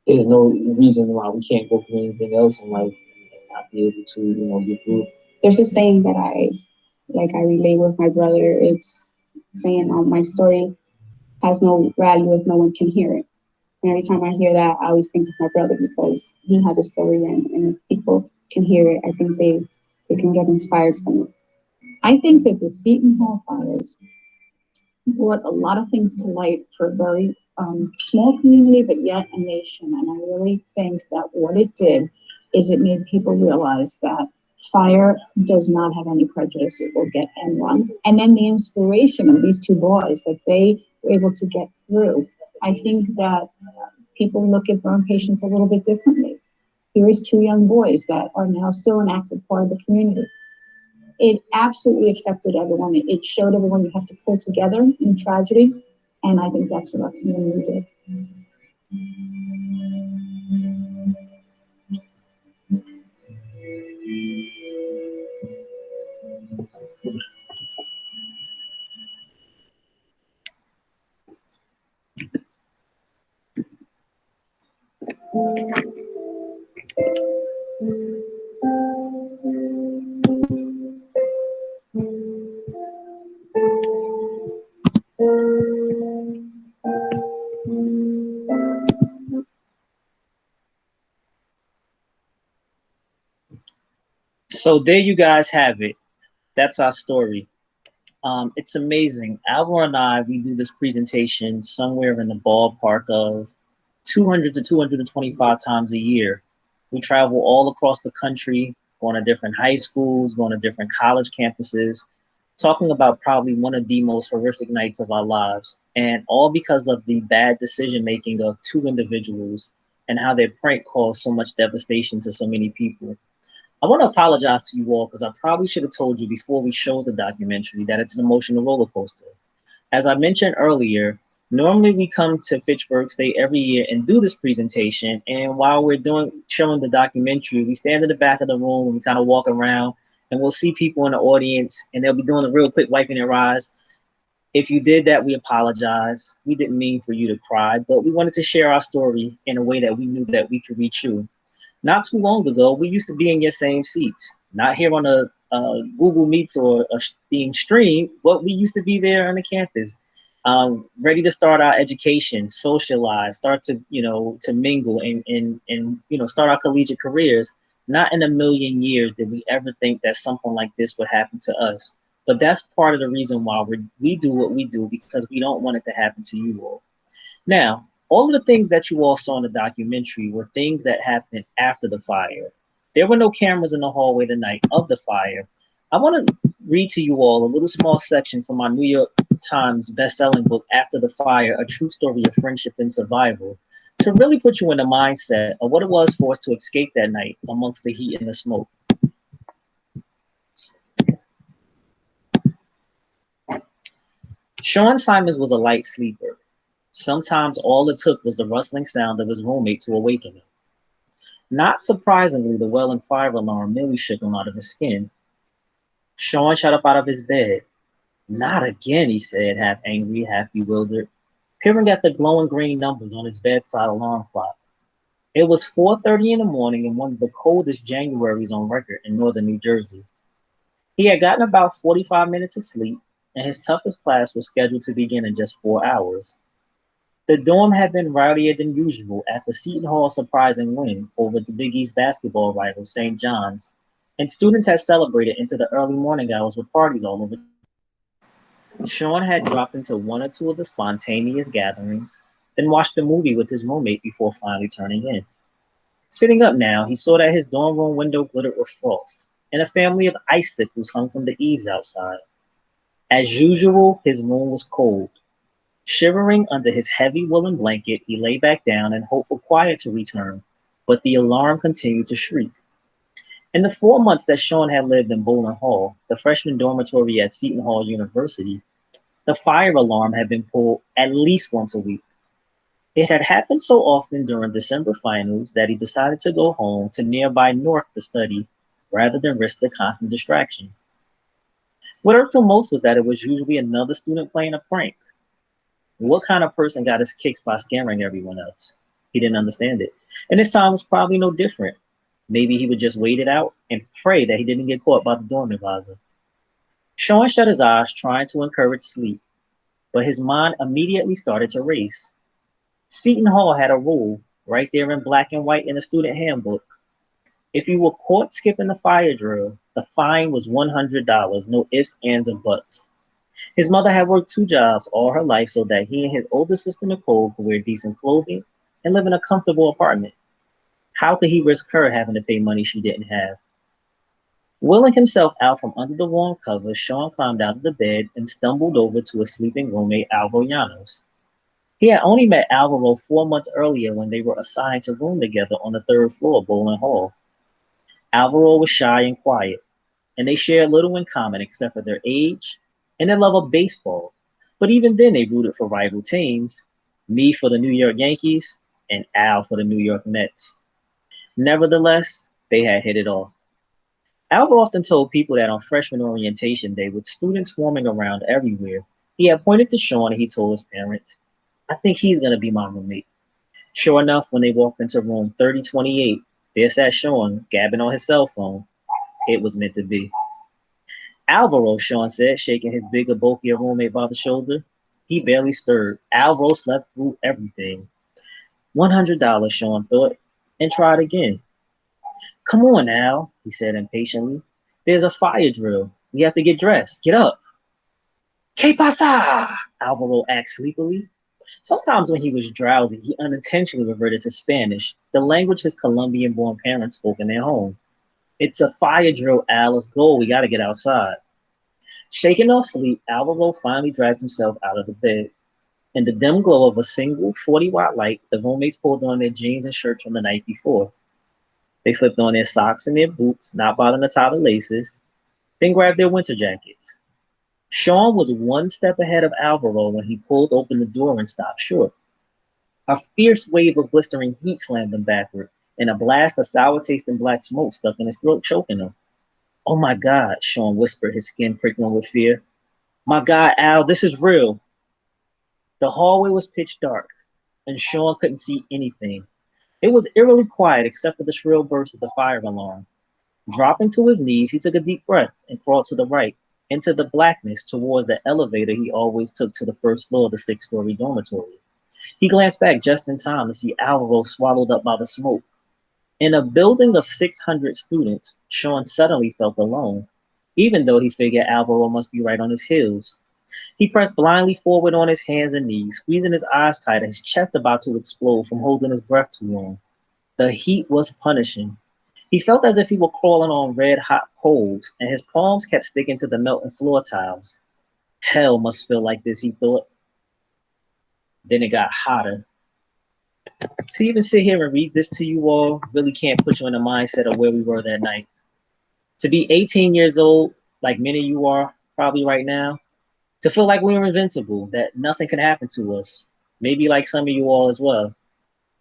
There's no reason why we can't go through anything else in life and not be able to, you know, get through it. There's a saying that I relate with my brother. It's saying, my story has no value if no one can hear it. And every time I hear that, I always think of my brother because he has a story, and if people can hear it, I think they can get inspired from it. I think that the Seton Hall fires brought a lot of things to light for a very small community, but yet a nation. And I really think that what it did is it made people realize that fire does not have any prejudice. It will get anyone. And then the inspiration of these 2 boys that they were able to get through. I think that people look at burn patients a little bit differently. Here is 2 young boys that are now still an active part of the community. It absolutely affected everyone. It showed everyone you have to pull together in tragedy. And I think that's what our community did. So there you guys have it. That's our story. It's amazing. Alvaro and I, we do this presentation somewhere in the ballpark of 200 to 225 times a year. We travel all across the country going to different high schools, going to different college campuses, talking about probably one of the most horrific nights of our lives, and all because of the bad decision making of two individuals and how their prank caused so much devastation to so many people. I want to apologize to you all because I probably should have told you before we showed the documentary that it's an emotional roller coaster. As I mentioned earlier, normally we come to Fitchburg State every year and do this presentation. And while we're showing the documentary, we stand in the back of the room and we kind of walk around and we'll see people in the audience and they'll be doing a real quick wiping their eyes. If you did that, we apologize. We didn't mean for you to cry, but we wanted to share our story in a way that we knew that we could reach you. Not too long ago, we used to be in your same seats, not here on a Google Meets or being streamed, but we used to be there on the campus, ready to start our education, socialize, start to, to mingle and start our collegiate careers. Not in a million years did we ever think that something like this would happen to us. But that's part of the reason why we do what we do, because we don't want it to happen to you all. Now, all of the things that you all saw in the documentary were things that happened after the fire. There were no cameras in the hallway the night of the fire. I want to read to you all a little small section from my New York Times best-selling book, After the Fire, A True Story of Friendship and Survival, to really put you in the mindset of what it was for us to escape that night amongst the heat and the smoke. Sean Simons was a light sleeper. Sometimes all it took was the rustling sound of his roommate to awaken him. Not surprisingly, the well and fire alarm nearly shook him out of his skin. Sean shot up out of his bed. Not again, he said, half angry, half bewildered, peering at the glowing green numbers on his bedside alarm clock. It was 4:30 in the morning and one of the coldest Januaries on record in northern New Jersey. He had gotten about 45 minutes of sleep, and his toughest class was scheduled to begin in just 4 hours. The dorm had been rowdier than usual after Seton Hall's surprising win over the Big East basketball rival St. John's, and students had celebrated into the early morning hours with parties all over. Sean had dropped into one or two of the spontaneous gatherings, then watched a movie with his roommate before finally turning in. Sitting up now, he saw that his dorm room window glittered with frost, and a family of icicles hung from the eaves outside. As usual, his room was cold. Shivering under his heavy woolen blanket, he lay back down and hoped for quiet to return, but the alarm continued to shriek. In the 4 months that Sean had lived in Bowling Hall, the freshman dormitory at Seton Hall University, the fire alarm had been pulled at least once a week. It had happened so often during December finals that he decided to go home to nearby Newark to study rather than risk the constant distraction. What irked him most was that it was usually another student playing a prank. What kind of person got his kicks by scaring everyone else? He didn't understand it. And this time was probably no different. Maybe he would just wait it out and pray that he didn't get caught by the dorm advisor. Sean shut his eyes, trying to encourage sleep, but his mind immediately started to race. Seton Hall had a rule right there in black and white in the student handbook. If you were caught skipping the fire drill, the fine was $100, no ifs, ands, or buts. His mother had worked 2 jobs all her life so that he and his older sister Nicole could wear decent clothing and live in a comfortable apartment. How could he risk her having to pay money she didn't have? Willing himself out from under the warm covers, Sean climbed out of the bed and stumbled over to his sleeping roommate, Alvaro Llanos. He had only met Alvaro 4 months earlier when they were assigned to room together on the 3rd floor of Bowling Hall. Alvaro was shy and quiet, and they shared little in common except for their age and their love of baseball. But even then, they rooted for rival teams, me for the New York Yankees and Al for the New York Mets. Nevertheless, they had hit it off. Alvaro often told people that on freshman orientation day, with students swarming around everywhere, he had pointed to Sean and he told his parents, "I think he's going to be my roommate." Sure enough, when they walked into room 3028, there sat Sean, gabbing on his cell phone. It was meant to be. "Alvaro," Sean said, shaking his bigger, bulkier roommate by the shoulder. He barely stirred. Alvaro slept through everything. $100, Sean thought, and tried again. "Come on, Al," he said impatiently. "There's a fire drill. We have to get dressed. Get up." "¿Qué pasa?" Alvaro asked sleepily. Sometimes when he was drowsy, he unintentionally reverted to Spanish, the language his Colombian-born parents spoke in their home. It's a fire drill, Al. Let's go. We gotta get outside. Shaking off sleep, Alvaro finally dragged himself out of the bed. In the dim glow of a single 40-watt light, the roommates pulled on their jeans and shirts from the night before. They slipped on their socks and their boots, not bothering to tie the laces, then grabbed their winter jackets. Sean was one step ahead of Alvaro when he pulled open the door and stopped short. A fierce wave of blistering heat slammed him backward, and a blast of sour-tasting black smoke stuck in his throat, choking him. "Oh my God," Sean whispered, his skin prickling with fear. "My God, Al, this is real." The hallway was pitch dark, and Sean couldn't see anything. It was eerily quiet except for the shrill burst of the fire alarm. Dropping to his knees, he took a deep breath and crawled to the right, into the blackness towards the elevator he always took to the first floor of the six-story dormitory. He glanced back just in time to see Alvaro swallowed up by the smoke. In a building of 600 students, Sean suddenly felt alone, even though he figured Alvaro must be right on his heels. He pressed blindly forward on his hands and knees, squeezing his eyes tight, his chest about to explode from holding his breath too long. The heat was punishing. He felt as if he were crawling on red-hot coals, and his palms kept sticking to the melting floor tiles. Hell must feel like this, he thought. Then it got hotter. To even sit here and read this to you all really can't put you in the mindset of where we were that night. To be 18 years old, like many of you are probably right now, to feel like we were invincible, that nothing could happen to us, maybe like some of you all as well.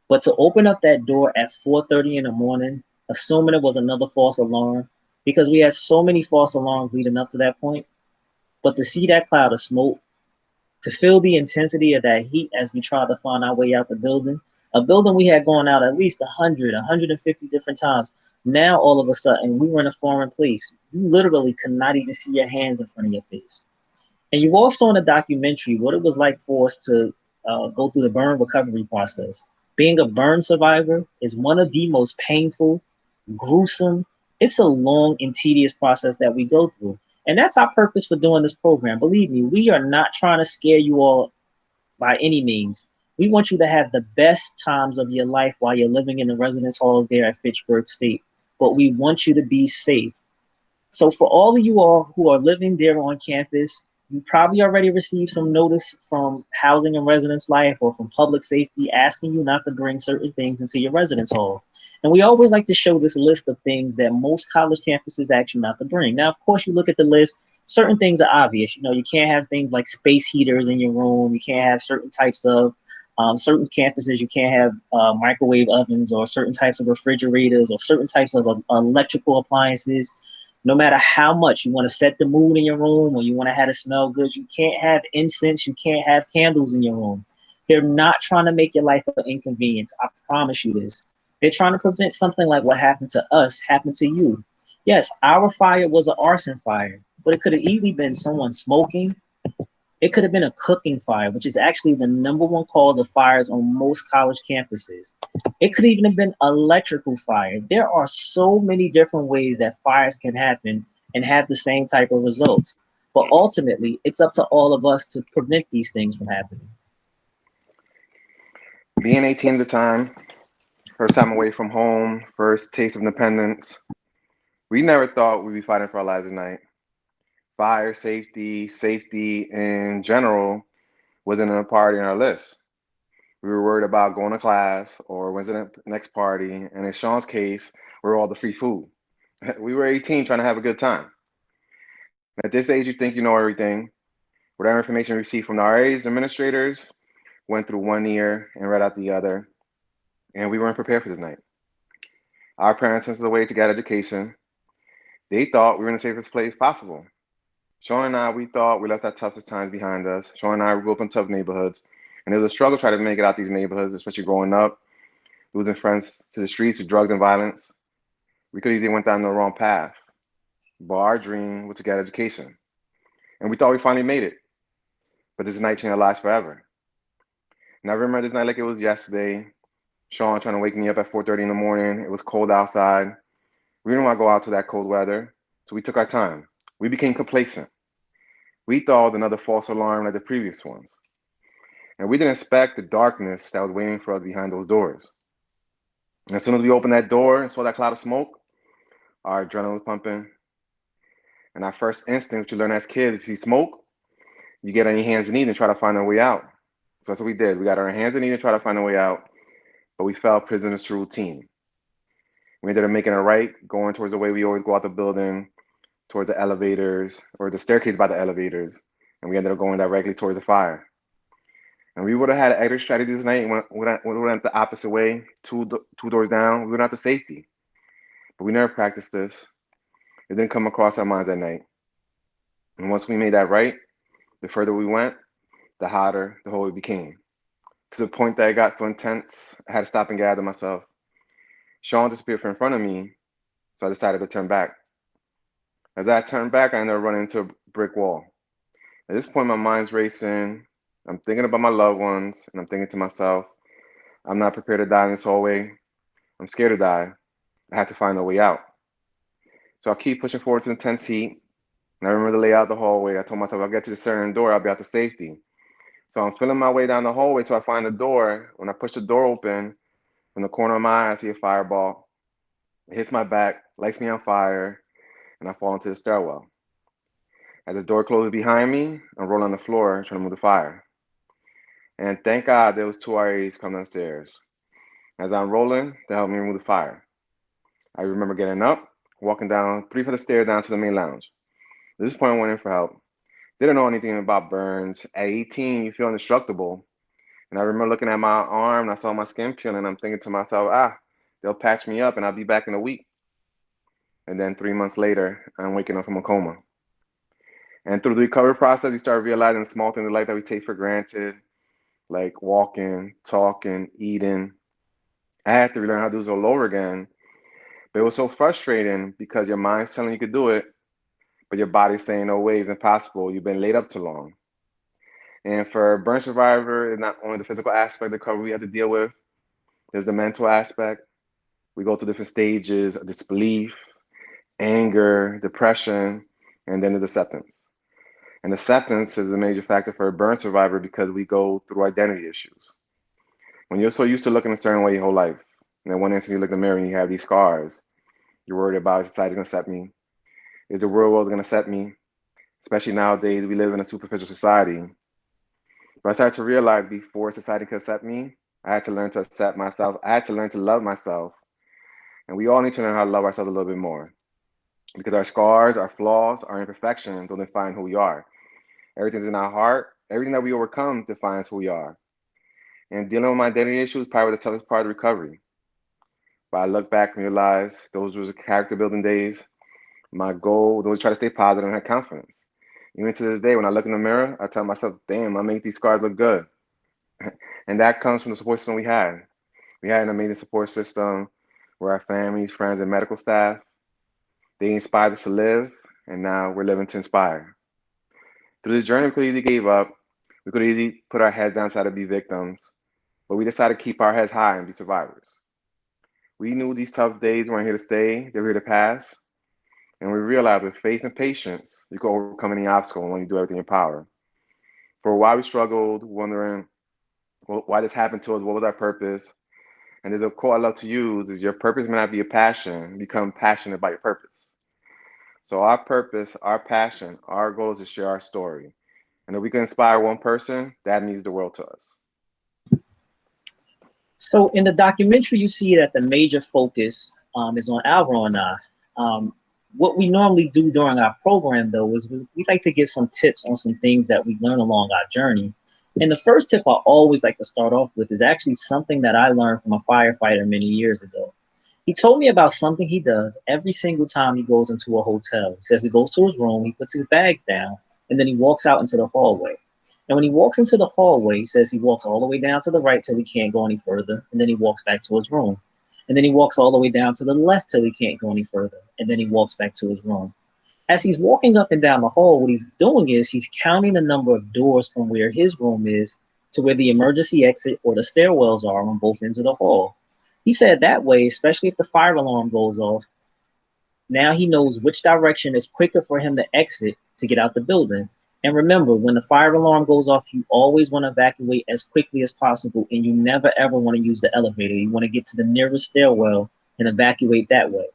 But to open up that door at 4:30 in the morning, assuming it was another false alarm, because we had so many false alarms leading up to that point, but to see that cloud of smoke, to feel the intensity of that heat as we tried to find our way out the building, a building we had gone out at least 100, 150 different times. Now, all of a sudden, we were in a foreign place. You literally could not even see your hands in front of your face. And you all saw in the documentary what it was like for us to go through the burn recovery process. Being a burn survivor is one of the most painful, gruesome, it's a long and tedious process that we go through. And that's our purpose for doing this program. Believe me, we are not trying to scare you all by any means. We want you to have the best times of your life while you're living in the residence halls there at Fitchburg State. But we want you to be safe. So for all of you all who are living there on campus, you probably already received some notice from Housing and Residence Life or from Public Safety asking you not to bring certain things into your residence hall. And we always like to show this list of things that most college campuses ask you not to bring. Now, of course, you look at the list, certain things are obvious. You know, you can't have things like space heaters in your room. You can't have certain types of certain campuses, you can't have microwave ovens or certain types of refrigerators or certain types of electrical appliances. No matter how much you want to set the mood in your room or you want to have it smell good, you can't have incense, you can't have candles in your room. They're not trying to make your life an inconvenience. I promise you this. They're trying to prevent something like what happened to us happen to you. Yes, our fire was an arson fire, but it could have easily been someone smoking. It could have been a cooking fire, which is actually the #1 cause of fires on most college campuses. It could even have been electrical fire. There are so many different ways that fires can happen and have the same type of results. But ultimately, it's up to all of us to prevent these things from happening. Being 18 at the time, first time away from home, first taste of independence, we never thought we'd be fighting for our lives tonight. Fire, safety in general wasn't a party on our list. We were worried about going to class or when's the next party. And in Sean's case, we were all the free food. We were 18 trying to have a good time. At this age, you think you know everything. Whatever information we received from the RAs, administrators, went through one ear and read out the other. And we weren't prepared for this night. Our parents sent us away to get education. They thought we were in the safest place possible. Sean and I, we thought we left our toughest times behind us. Sean and I grew up in tough neighborhoods. And it was a struggle trying to make it out these neighborhoods, especially growing up, losing friends to the streets, to drugs and violence. We could easily went down the wrong path. But our dream was to get education. And we thought we finally made it. But this night changed our lives forever. And I remember this night like it was yesterday. Sean trying to wake me up at 4:30 in the morning. It was cold outside. We didn't want to go out to that cold weather. So we took our time. We became complacent. We thought another false alarm like the previous ones. And we didn't expect the darkness that was waiting for us behind those doors. And as soon as we opened that door and saw that cloud of smoke, our adrenaline was pumping. And our first instinct, you learn as kids, you see smoke, you get on your hands and knees and try to find a way out. So that's what we did. We got on our hands and knees and try to find a way out, but we fell prisoners to routine. We ended up making a right, going towards the way we always go out the building, towards the elevators, or the staircase by the elevators, and we ended up going directly towards the fire. And we would have had an exit strategy this night, and we went the opposite way, two doors down, we went out to safety. But we never practiced this. It didn't come across our minds that night. And once we made that right, the further we went, the hotter the hole became. To the point that it got so intense, I had to stop and gather myself. Sean disappeared from in front of me, so I decided to turn back. As I turned back, I ended up running into a brick wall. At this point, my mind's racing. I'm thinking about my loved ones, and I'm thinking to myself, I'm not prepared to die in this hallway. I'm scared to die. I have to find a way out. So I keep pushing forward to the 10th seat, and I remember the layout of the hallway. I told myself, I'll get to the certain door, I'll be out to safety. So I'm feeling my way down the hallway till I find the door. When I push the door open, from the corner of my eye, I see a fireball. It hits my back, lights me on fire, and I fall into the stairwell. As the door closes behind me, I'm rolling on the floor trying to move the fire. And thank God there was two RAs coming downstairs. As I'm rolling, they helped me remove the fire. I remember getting up, walking down 3 foot of stairs down to the main lounge. At this point, I went in for help. Didn't know anything about burns. At 18, you feel indestructible. And I remember looking at my arm, and I saw my skin peeling, and I'm thinking to myself, they'll patch me up, and I'll be back in a week. And then 3 months later, I'm waking up from a coma. And through the recovery process, you start realizing the small things in life that we take for granted, like walking, talking, eating. I had to relearn how to do this all over again. But it was so frustrating because your mind's telling you could do it, but your body's saying, no way, it's impossible. You've been laid up too long. And for a burn survivor, it's not only the physical aspect of the recovery we have to deal with, there's the mental aspect. We go through different stages of disbelief, anger, depression, and then there's acceptance. And acceptance is a major factor for a burn survivor because we go through identity issues. When you're so used to looking a certain way your whole life, and then one instant you look in the mirror and you have these scars, you're worried about is society going to accept me? Is the real world going to accept me? Especially nowadays, we live in a superficial society. But I started to realize before society could accept me, I had to learn to accept myself. I had to learn to love myself. And we all need to learn how to love ourselves a little bit more. Because our scars, our flaws, our imperfections don't define who we are. Everything's in our heart. Everything that we overcome defines who we are. And dealing with my identity issues is probably the toughest part of recovery. But I look back and realize those were the character building days. My goal was always try to stay positive and have confidence. Even to this day, when I look in the mirror, I tell myself, damn, I make these scars look good. And that comes from the support system we had. We had an amazing support system where our families, friends, and medical staff, they inspired us to live, and now we're living to inspire. Through this journey, we could either give up, we could either put our heads down, try to be victims, but we decided to keep our heads high and be survivors. We knew these tough days weren't here to stay, they were here to pass. And we realized with faith and patience, you can overcome any obstacle when you do everything in your power. For a while, we struggled, wondering why this happened to us, what was our purpose? And there's a quote I love to use is your purpose may not be a passion, become passionate about your purpose. So our purpose, our passion, our goal is to share our story. And if we can inspire one person, that means the world to us. So in the documentary, you see that the major focus is on Alvaro and I. What we normally do during our program, though, is we like to give some tips on some things that we learn along our journey. And the first tip I always like to start off with is actually something that I learned from a firefighter many years ago. He told me about something he does every single time he goes into a hotel. He says he goes to his room, he puts his bags down, and then he walks out into the hallway. And when he walks into the hallway, he says he walks all the way down to the right till he can't go any further, and then he walks back to his room. And then he walks all the way down to the left till he can't go any further, and then he walks back to his room. As he's walking up and down the hall, what he's doing is he's counting the number of doors from where his room is to where the emergency exit or the stairwells are on both ends of the hall. He said that way, especially if the fire alarm goes off, now he knows which direction is quicker for him to exit to get out the building. And remember, when the fire alarm goes off, you always want to evacuate as quickly as possible, and you never ever want to use the elevator. You want to get to the nearest stairwell and evacuate that way.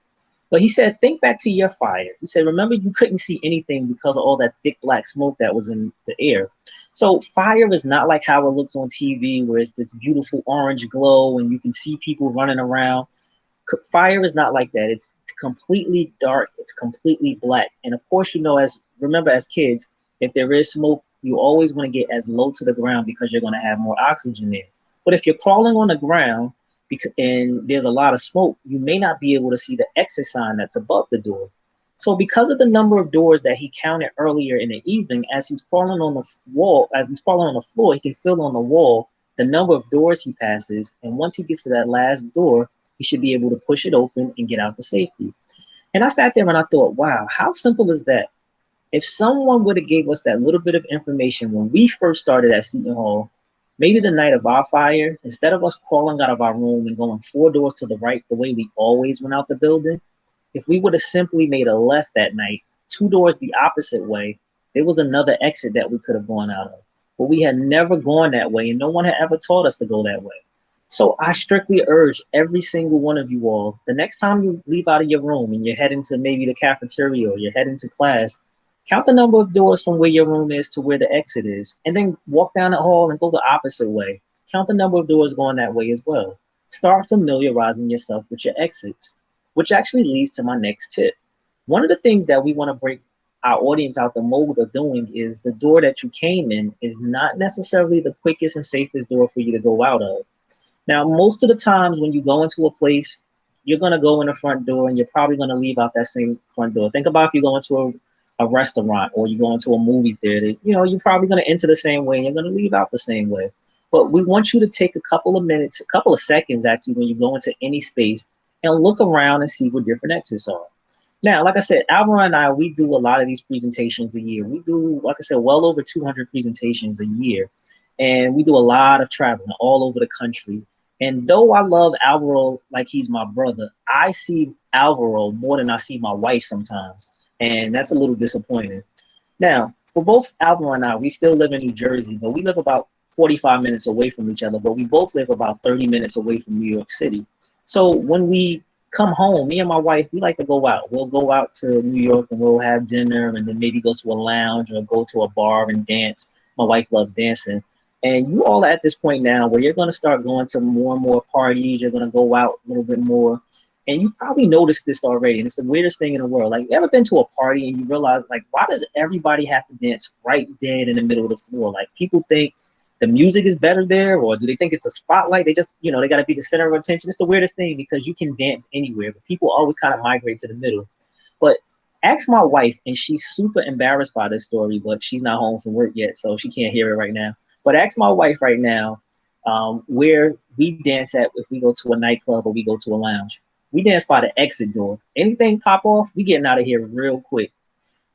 But he said, think back to your fire. He said, remember, you couldn't see anything because of all that thick black smoke that was in the air. So fire is not like how it looks on TV, where it's this beautiful orange glow and you can see people running around. Fire is not like that. It's completely dark. It's completely black. And of course, remember as kids, if there is smoke, you always want to get as low to the ground because you're going to have more oxygen there. But if you're crawling on the ground and there's a lot of smoke, you may not be able to see the exit sign that's above the door. So because of the number of doors that he counted earlier in the evening, as he's crawling on the wall, as he's crawling on the floor, he can feel on the wall the number of doors he passes. And once he gets to that last door, he should be able to push it open and get out to safety. And I sat there and I thought, wow, how simple is that? If someone would have gave us that little bit of information when we first started at Seton Hall, maybe the night of our fire, instead of us crawling out of our room and going 4 doors to the right the way we always went out the building, if we would have simply made a left that night, 2 doors the opposite way, there was another exit that we could have gone out of. But we had never gone that way, and no one had ever taught us to go that way. So I strictly urge every single one of you all, the next time you leave out of your room and you're heading to maybe the cafeteria or you're heading to class, count the number of doors from where your room is to where the exit is, and then walk down the hall and go the opposite way. Count the number of doors going that way as well. Start familiarizing yourself with your exits, which actually leads to my next tip. One of the things that we want to break our audience out the mold of doing is the door that you came in is not necessarily the quickest and safest door for you to go out of. Now, most of the times when you go into a place, you're going to go in the front door and you're probably going to leave out that same front door. Think about if you go into a restaurant or you go into a movie theater, you're probably going to enter the same way and you're going to leave out the same way. But we want you to take a couple of minutes, a couple of seconds actually, when you go into any space and look around and see what different exits are. Now, like I said, Alvaro and I, we do a lot of these presentations a year. We do, like I said, well over 200 presentations a year. And we do a lot of traveling all over the country. And though I love Alvaro like he's my brother, I see Alvaro more than I see my wife sometimes. And that's a little disappointing. Now, for both Alvaro and I, we still live in New Jersey, but we live about 45 minutes away from each other, but we both live about 30 minutes away from New York City. So when we come home, me and my wife, we like to go out. We'll go out to New York and we'll have dinner and then maybe go to a lounge or go to a bar and dance. My wife loves dancing. And you all are at this point now where you're going to start going to more and more parties. You're going to go out a little bit more. And you've probably noticed this already. And it's the weirdest thing in the world. Like, you ever been to a party and you realize, like, why does everybody have to dance right dead in the middle of the floor? Like, people think the music is better there, or do they think it's a spotlight? They just, they got to be the center of attention. It's the weirdest thing because you can dance anywhere, but people always kind of migrate to the middle. But ask my wife, and she's super embarrassed by this story, but she's not home from work yet, so she can't hear it right now. But ask my wife right now where we dance at if we go to a nightclub or we go to a lounge. We dance by the exit door. Anything pop off, we getting out of here real quick.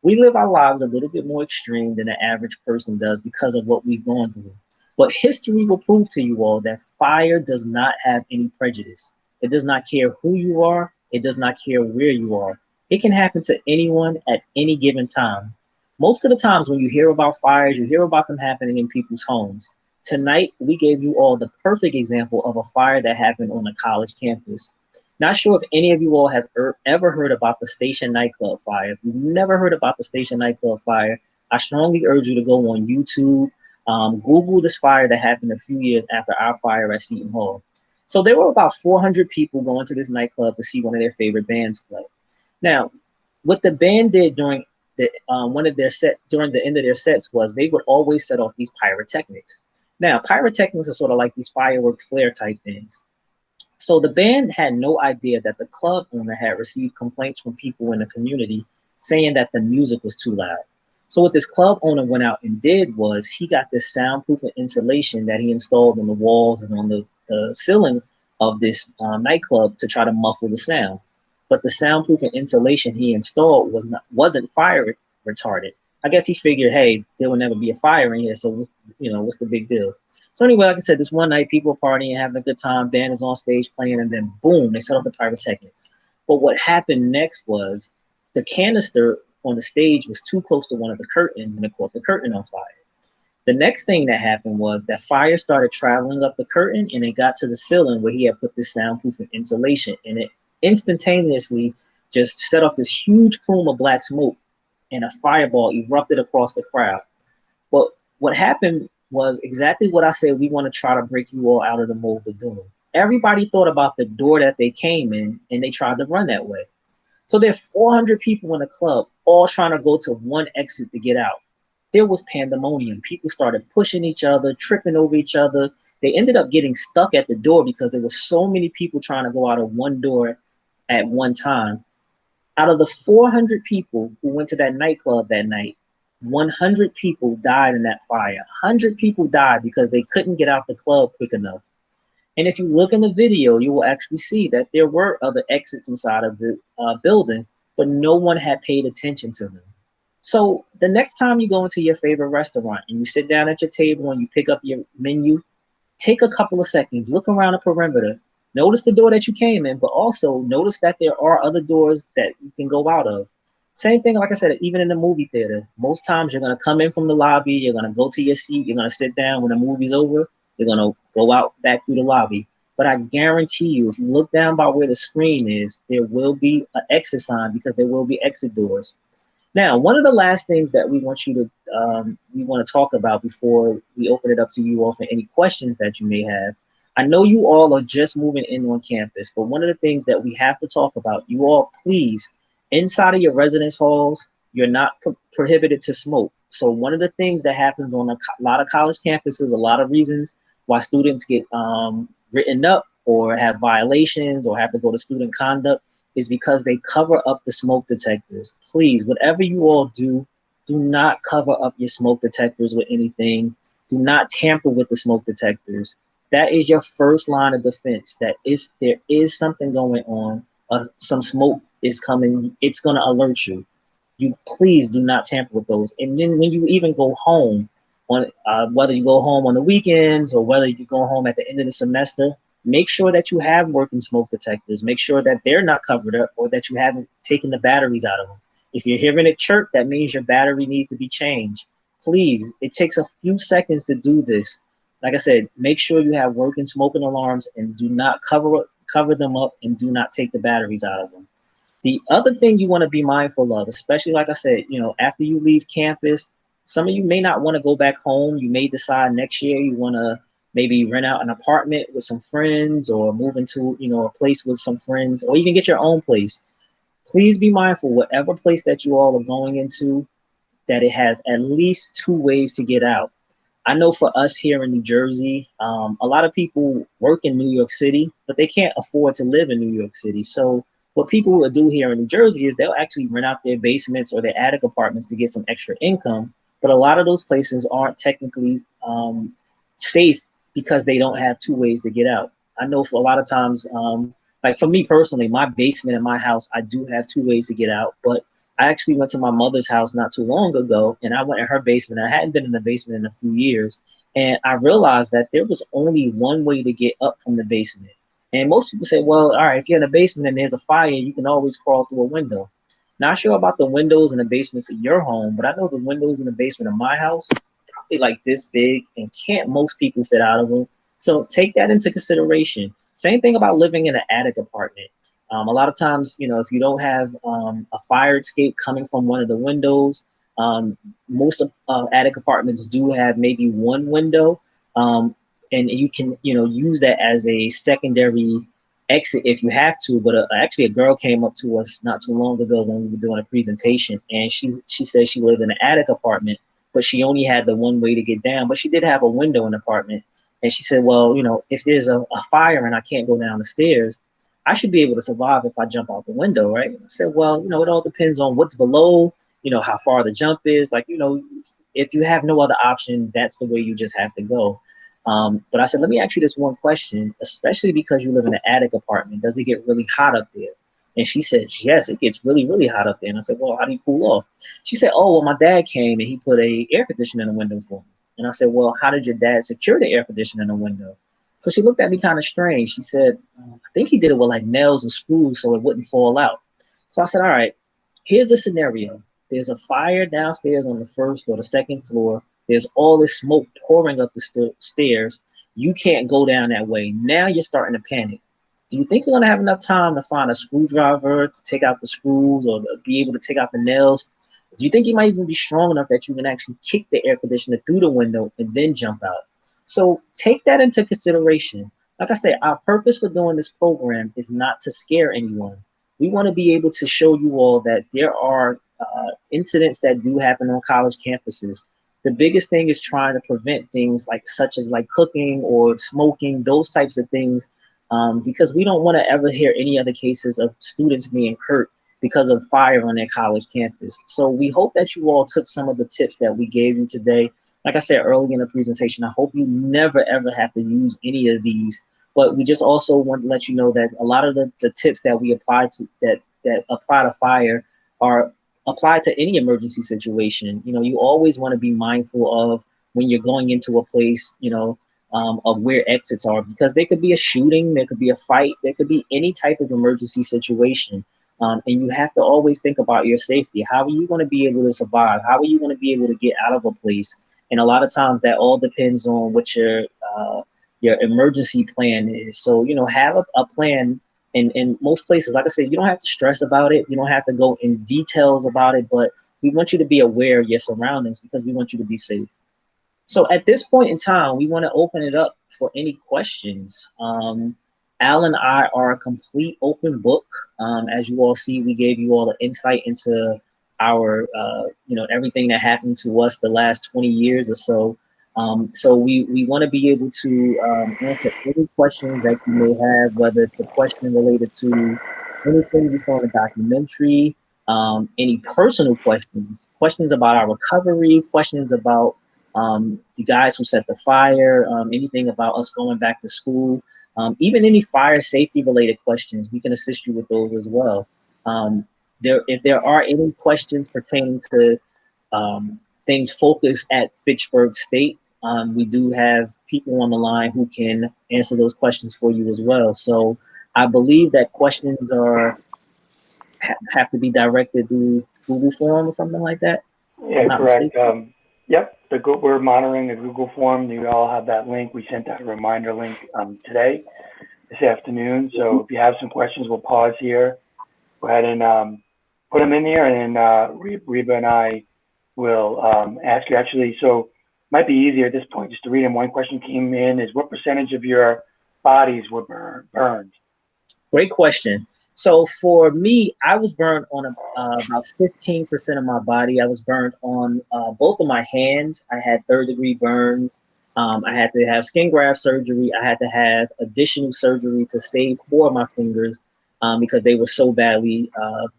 We live our lives a little bit more extreme than the average person does because of what we've gone through. But history will prove to you all that fire does not have any prejudice. It does not care who you are. It does not care where you are. It can happen to anyone at any given time. Most of the times when you hear about fires, you hear about them happening in people's homes. Tonight, we gave you all the perfect example of a fire that happened on a college campus. Not sure if any of you all have ever heard about the Station nightclub fire. If you've never heard about the Station nightclub fire, I strongly urge you to go on YouTube, Google this fire that happened a few years after our fire at Seton Hall. So there were about 400 people going to this nightclub to see one of their favorite bands play. Now, what the band did during the end of their sets was they would always set off these pyrotechnics. Now, pyrotechnics are sort of like these firework flare type things. So the band had no idea that the club owner had received complaints from people in the community saying that the music was too loud. So what this club owner went out and did was he got this soundproof insulation that he installed on the walls and on the ceiling of this nightclub to try to muffle the sound. But the soundproof insulation he installed wasn't fire retardant. I guess he figured, hey, there will never be a fire in here, so what's the big deal? So anyway, like I said, this one night, people are partying, having a good time, band is on stage playing, and then boom, they set up the pyrotechnics. But what happened next was the canister on the stage was too close to one of the curtains, and it caught the curtain on fire. The next thing that happened was that fire started traveling up the curtain, and it got to the ceiling where he had put this soundproof insulation, and it instantaneously just set off this huge plume of black smoke, and a fireball erupted across the crowd. But what happened was exactly what I said we want to try to break you all out of the mold of doing. Everybody thought about the door that they came in, and they tried to run that way. So there are 400 people in the club, all trying to go to one exit to get out. There was pandemonium. People started pushing each other, tripping over each other. They ended up getting stuck at the door because there were so many people trying to go out of one door at one time. Out of the 400 people who went to that nightclub that night, 100 people died in that fire. 100 people died because they couldn't get out the club quick enough. And if you look in the video, you will actually see that there were other exits inside of the building, but no one had paid attention to them. So the next time you go into your favorite restaurant and you sit down at your table and you pick up your menu, take a couple of seconds, look around the perimeter, notice the door that you came in, but also notice that there are other doors that you can go out of. Same thing, like I said, even in the movie theater, most times you're going to come in from the lobby, you're going to go to your seat, you're going to sit down when the movie's over, you're going to go out back through the lobby. But I guarantee you, if you look down by where the screen is, there will be an exit sign because there will be exit doors. Now, one of the last things that we want to talk about before we open it up to you all for any questions that you may have. I know you all are just moving in on campus, but one of the things that we have to talk about, you all please, inside of your residence halls, you're not prohibited to smoke. So one of the things that happens on a lot of college campuses, a lot of reasons why students get written up or have violations or have to go to student conduct is because they cover up the smoke detectors. Please, whatever you all do, do not cover up your smoke detectors with anything. Do not tamper with the smoke detectors. That is your first line of defense, that if there is something going on, some smoke is coming, it's going to alert you. You please do not tamper with those. And then when you even go home, on whether you go home on the weekends or whether you go home at the end of the semester, make sure that you have working smoke detectors. Make sure that they're not covered up or that you haven't taken the batteries out of them. If you're hearing it chirp, that means your battery needs to be changed. Please, it takes a few seconds to do this. Like I said, make sure you have working smoking alarms and do not cover them up and do not take the batteries out of them. The other thing you want to be mindful of, especially like I said, after you leave campus, some of you may not want to go back home. You may decide next year you want to maybe rent out an apartment with some friends or move into, a place with some friends or even get your own place. Please be mindful, whatever place that you all are going into, that it has at least 2 ways to get out. I know for us here in New Jersey, a lot of people work in New York City, but they can't afford to live in New York City. So what people will do here in New Jersey is they'll actually rent out their basements or their attic apartments to get some extra income. But a lot of those places aren't technically safe because they don't have 2 ways to get out. I know for a lot of times, like for me personally, my basement in my house, I do have 2 ways to get out, but I actually went to my mother's house not too long ago, and I went in her basement. I hadn't been in the basement in a few years, and I realized that there was only one way to get up from the basement. And most people say, well, all right, if you're in the basement and there's a fire, you can always crawl through a window. Not sure about the windows in the basements of your home, but I know the windows in the basement of my house, probably like this big, and can't most people fit out of them. So take that into consideration. Same thing about living in an attic apartment. A lot of times, if you don't have a fire escape coming from one of the windows, most of attic apartments do have maybe one window, and you can, use that as a secondary exit if you have to. But actually, a girl came up to us not too long ago when we were doing a presentation, and she said she lived in an attic apartment, but she only had the one way to get down, but she did have a window in the apartment. And she said, well, if there's a fire and I can't go down the stairs, I should be able to survive if I jump out the window, right? I said, well, it all depends on what's below, how far the jump is. Like, if you have no other option, that's the way you just have to go. But I said, let me ask you this one question, especially because you live in an attic apartment. Does it get really hot up there? And she said, yes, it gets really, really hot up there. And I said, well, how do you cool off? She said, oh, well, my dad came and he put a air conditioner in the window for me. And I said, well, how did your dad secure the air conditioner in the window? So she looked at me kind of strange. She said, I think he did it with like nails and screws so it wouldn't fall out. So I said, all right, here's the scenario. There's a fire downstairs on the first or the second floor. There's all this smoke pouring up the stairs. You can't go down that way. Now you're starting to panic. Do you think you're going to have enough time to find a screwdriver to take out the screws or to be able to take out the nails? Do you think you might even be strong enough that you can actually kick the air conditioner through the window and then jump out? So take that into consideration. Like I said, our purpose for doing this program is not to scare anyone. We want to be able to show you all that there are incidents that do happen on college campuses. The biggest thing is trying to prevent things like such as like cooking or smoking, those types of things, because we don't want to ever hear any other cases of students being hurt because of fire on their college campus. So we hope that you all took some of the tips that we gave you today. Like I said earlier in the presentation, I hope you never ever have to use any of these. But we just also want to let you know that a lot of the tips that we apply to that apply to fire are applied to any emergency situation. You know, you always want to be mindful of when you're going into a place, you know, of where exits are, because there could be a shooting, there could be a fight, there could be any type of emergency situation. And you have to always think about your safety. How are you going to be able to survive? How are you going to be able to get out of a place? And a lot of times that all depends on what your emergency plan is. So, you know, have a plan. In most places, like I said, you don't have to stress about it. You don't have to go in details about it, but we want you to be aware of your surroundings because we want you to be safe. So at this point in time, we want to open it up for any questions. Al and I are a complete open book. As you all see, we gave you all the insight into our, you know, everything that happened to us the last 20 years or so. So we want to be able to answer any questions that you may have, whether it's a question related to anything you saw in the documentary, any personal questions, questions about our recovery, questions about the guys who set the fire, anything about us going back to school, even any fire safety related questions, we can assist you with those as well. If there are any questions pertaining to things focused at Fitchburg State, we do have people on the line who can answer those questions for you as well. So I believe that questions have to be directed through Google Form or something like that. If I'm Yeah, not correct. mistaken. Yep, we're monitoring the Google form. You all have that link. We sent out a reminder link today, this afternoon. So if you have some questions, we'll pause here. Go ahead and put them in there, and then Reba and I will ask you. Actually, so it might be easier at this point just to read them. One question came in: is what percentage of your bodies were burned? Great question. So for me, I was burned on about 15% of my body. I was burned on both of my hands. I had third-degree burns. I had to have skin graft surgery. I had to have additional surgery to save 4 of my fingers because they were so badly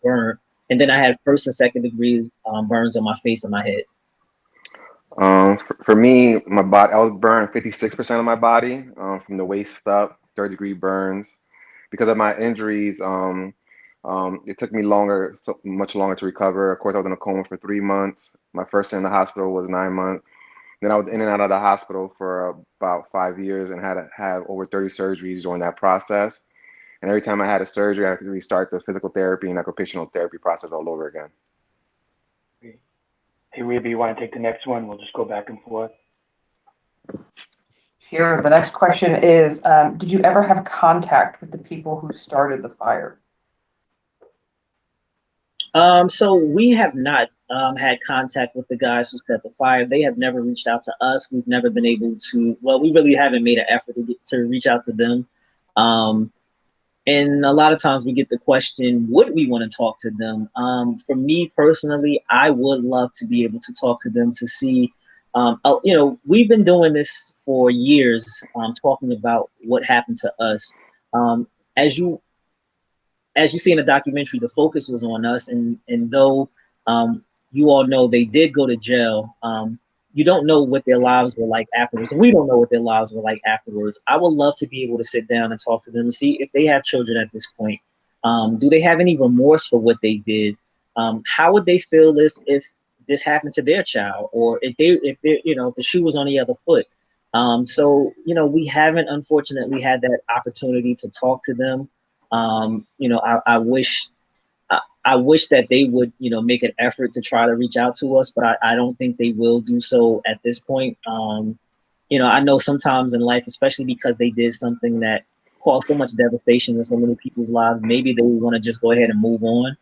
burned. And then I had first and second degrees burns on my face and my head. For me, my body, I was burned 56% of my body from the waist up, third-degree burns. Because of my injuries, it took me much longer to recover. Of course, I was in a coma for 3 months. My first stay in the hospital was 9 months. Then I was in and out of the hospital for about 5 years and had to have over 30 surgeries during that process. And every time I had a surgery, I had to restart the physical therapy and occupational therapy process all over again. Hey, Reba, you want to take the next one? We'll just go back and forth. Here, the next question is, did you ever have contact with the people who started the fire? So we have not had contact with the guys who set the fire. They have never reached out to us. We've never been able to, well, we really haven't made an effort to reach out to them. And a lot of times we get the question, would we want to talk to them? For me personally, I would love to be able to talk to them to see, you know, we've been doing this for years, talking about what happened to us. As you see in the documentary, the focus was on us, and though you all know they did go to jail, you don't know what their lives were like afterwards. And we don't know what their lives were like afterwards. I would love to be able to sit down and talk to them and see if they have children at this point. Do they have any remorse for what they did? How would they feel if this happened to their child, or if the shoe was on the other foot? So, you know, we haven't unfortunately had that opportunity to talk to them. You know, I wish that they would, you know, make an effort to try to reach out to us, but I don't think they will do so at this point. You know, I know sometimes in life, especially because they did something that caused so much devastation in so many people's lives. Maybe they would want to just go ahead and move on.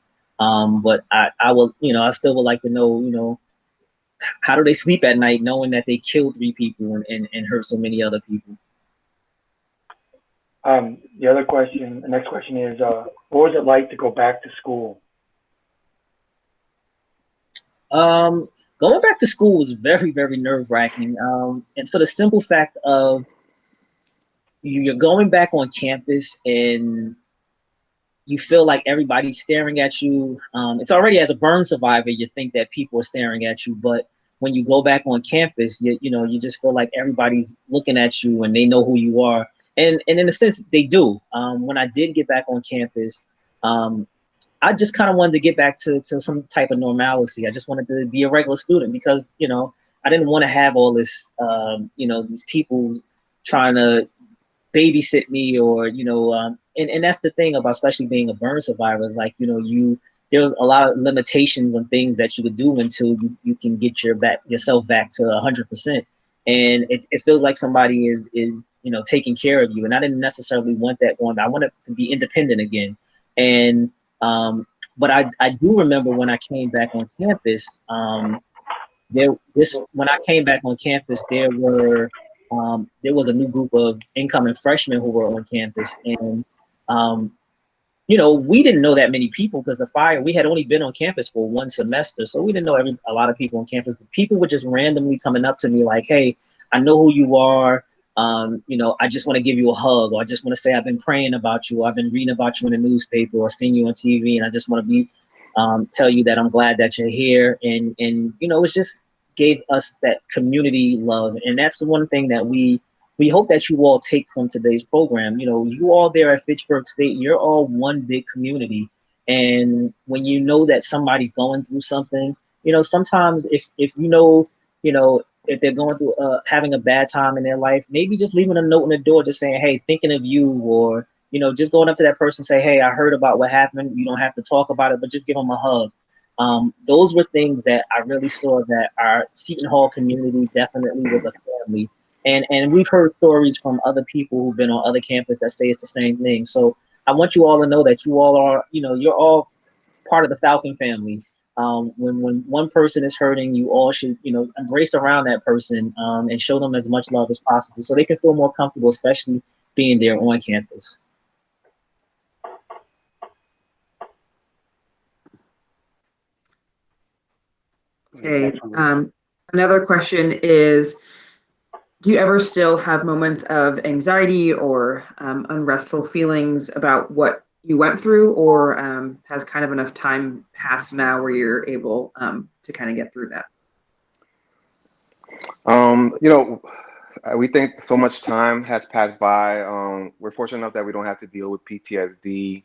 But I will, I still would like to know, how do they sleep at night knowing that they killed 3 people and hurt so many other people? The next question is, what was it like to go back to school? Going back to school was very, very nerve wracking. And for the simple fact of you're going back on campus and you feel like everybody's staring at you. It's already, as a burn survivor, you think that people are staring at you, but when you go back on campus, you just feel like everybody's looking at you and they know who you are. And in a sense, they do. When I did get back on campus, I just kind of wanted to get back to some type of normalcy. I just wanted to be a regular student because, I didn't want to have all this, these people trying to babysit me or, and that's the thing about especially being a burn survivor is like, there's a lot of limitations on things that you could do until you can get yourself back to 100%. And it feels like somebody is taking care of you. And I didn't necessarily want that going. I wanted to be independent again. And but I do remember when I came back on campus, when I came back on campus, there was a new group of incoming freshmen who were on campus, and we didn't know that many people because we had only been on campus for 1 semester, so we didn't know a lot of people on campus. But people were just randomly coming up to me like, "Hey, I know who you are. I just want to give you a hug, or I just want to say I've been praying about you, or I've been reading about you in the newspaper, or seen you on TV, and I just want to tell you that I'm glad that you're here." And it just gave us that community love, and that's the one thing that we hope that you all take from today's program. You all there at Fitchburg State, you're all one big community, and when you know that somebody's going through something, sometimes if if they're going through having a bad time in their life, maybe just leaving a note on the door, just saying, "Hey, thinking of you," or just going up to that person and say, "Hey, I heard about what happened." You don't have to talk about it, but just give them a hug. Those were things that I really saw that our Seton Hall community definitely was a family. And we've heard stories from other people who've been on other campuses that say it's the same thing. So I want you all to know that you all are, you're all part of the Falcon family. When one person is hurting, you all should, embrace around that person and show them as much love as possible so they can feel more comfortable, especially being there on campus. Okay. Another question is, do you ever still have moments of anxiety or unrestful feelings about what you went through, or has kind of enough time passed now where you're able to kind of get through that? We think so much time has passed by. We're fortunate enough that we don't have to deal with PTSD.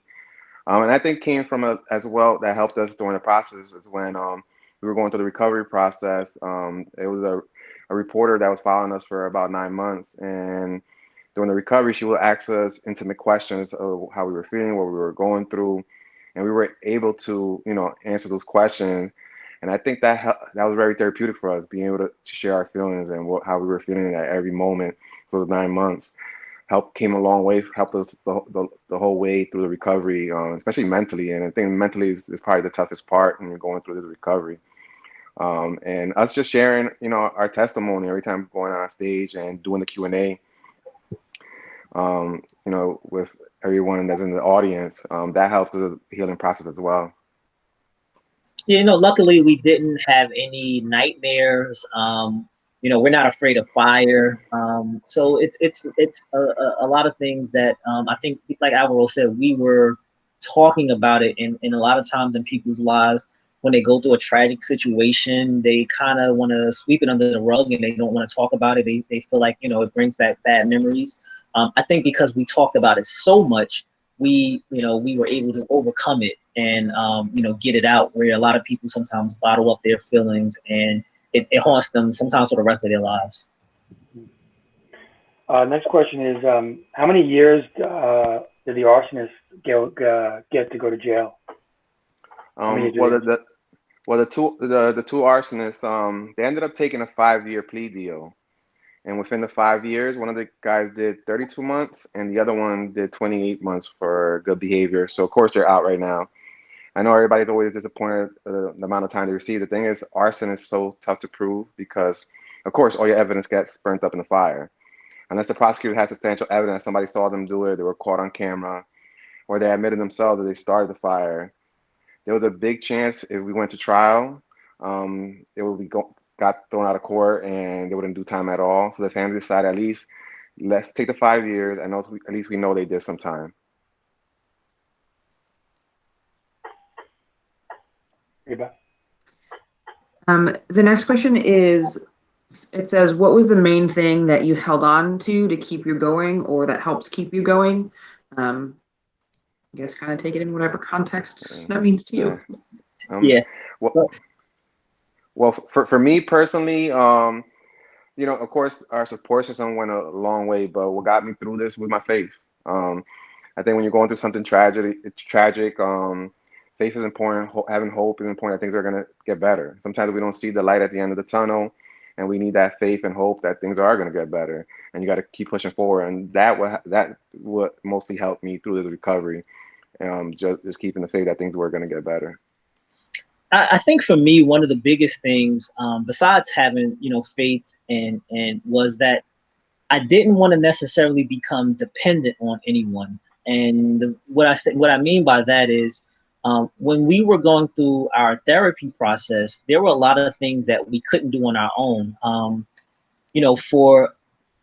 And I think came from as well that helped us during the process is when we were going through the recovery process. It was a reporter that was following us for about 9 months, and during the recovery, she would ask us intimate questions of how we were feeling, what we were going through, and we were able to, answer those questions. And I think that was very therapeutic for us, being able to share our feelings and how we were feeling at every moment for those 9 months. Came a long way, helped us the whole way through the recovery, especially mentally. And I think mentally is probably the toughest part when you're going through this recovery. And us just sharing, our testimony every time going on stage and doing the Q&A, with everyone that's in the audience, that helps the healing process as well. Yeah, luckily we didn't have any nightmares. We're not afraid of fire. So it's a lot of things that I think, like Alvaro said, we were talking about it, and a lot of times in people's lives, when they go through a tragic situation, they kind of want to sweep it under the rug and they don't want to talk about it. They feel like, it brings back bad memories. I think because we talked about it so much, we were able to overcome it and, get it out, where a lot of people sometimes bottle up their feelings and it haunts them sometimes for the rest of their lives. Next question is, how many years did the arsonist get to go to jail? The two arsonists, they ended up taking a 5-year plea deal, And within the 5 years, one of the guys did 32 months and the other one did 28 months for good behavior. So of course they're out right now. I know everybody's always disappointed the amount of time they receive. The thing is, arson is so tough to prove because, of course, all your evidence gets burnt up in the fire. Unless the prosecutor has substantial evidence, somebody saw them do it, they were caught on camera, or they admitted themselves that they started the fire. There was a big chance if we went to trial, it would be got thrown out of court and they wouldn't do time at all. So the family decided at least let's take the 5 years and at least we know they did some time. The next question is, it says, what was the main thing that you held on to keep you going or that helps keep you going? I guess kind of take it in whatever context that means to you. Yeah. Well, for me personally, you know, of course, our support system went a long way, but what got me through this was my faith. I think when you're going through something tragic, faith is important. Having hope is important that things are going to get better. Sometimes we don't see the light at the end of the tunnel, and we need that faith and hope that things are going to get better. And you got to keep pushing forward. And that what mostly helped me through the recovery. Just keeping the faith that things were going to get better. I think for me, one of the biggest things, besides having, you know, faith and was that I didn't want to necessarily become dependent on anyone. And what I mean by that is, when we were going through our therapy process, there were a lot of things that we couldn't do on our own. You know, for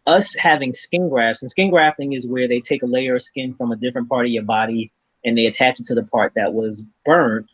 us having skin grafts, and skin grafting is where they take a layer of skin from a different part of your body and they attach it to the part that was burned.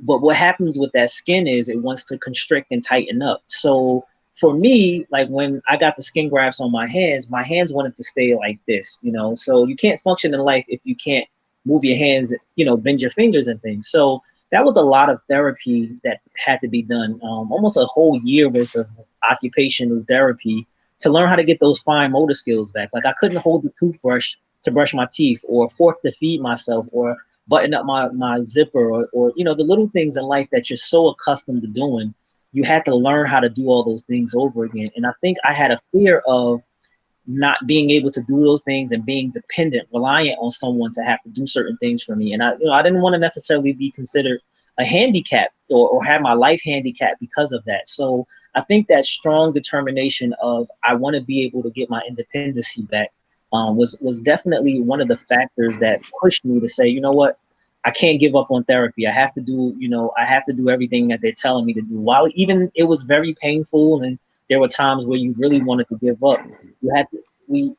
But what happens with that skin is it wants to constrict and tighten up. So for me, like when I got the skin grafts on my hands wanted to stay like this, you know. So you can't function in life if you can't move your hands, you know, bend your fingers and things. So that was a lot of therapy that had to be done, almost a whole year worth of occupational therapy to learn how to get those fine motor skills back. Like I couldn't hold the toothbrush to brush my teeth or fork to feed myself or button up my zipper or you know, the little things in life that you're so accustomed to doing. You had to learn how to do all those things over again. And I think I had a fear of not being able to do those things and being dependent, reliant on someone to have to do certain things for me. And I didn't want to necessarily be considered a handicap or have my life handicapped because of that. So I think that strong determination of I want to be able to get my independency back was definitely one of the factors that pushed me to say, you know what, I can't give up on therapy. I have to do, you know, I have to do everything that they're telling me to do. While even it was very painful and there were times where you really wanted to give up, we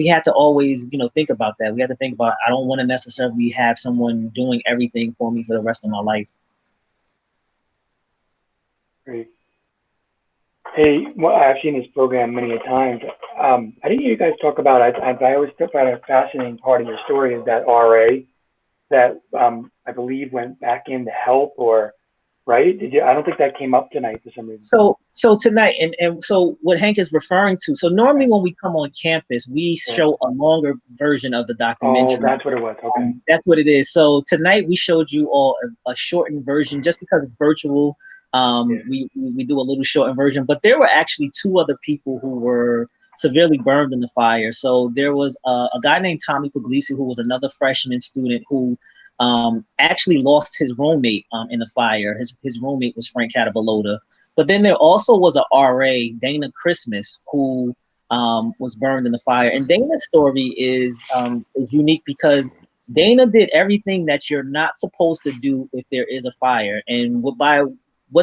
had to always, you know, think about that. We had to think about, I don't want to necessarily have someone doing everything for me for the rest of my life. Great. Hey, well, I've seen this program many a times. I didn't hear you guys talk about, I always find a fascinating part of your story is that RA that I believe went back in to help, or right? I don't think that came up tonight for some reason. So tonight, and so what Hank is referring to. So normally when we come on campus, we show a longer version of the documentary. Oh, that's what it was. Okay, that's what it is. So tonight we showed you all a shortened version, just because it's virtual. We do a little shortened version, but there were actually two other people who were severely burned in the fire. So there was a guy named Tommy Puglisi, who was another freshman student who actually lost his roommate in the fire. His roommate was Frank Catabalota. But then there also was a RA, Dana Christmas, who was burned in the fire. And Dana's story is unique because Dana did everything that you're not supposed to do if there is a fire. And what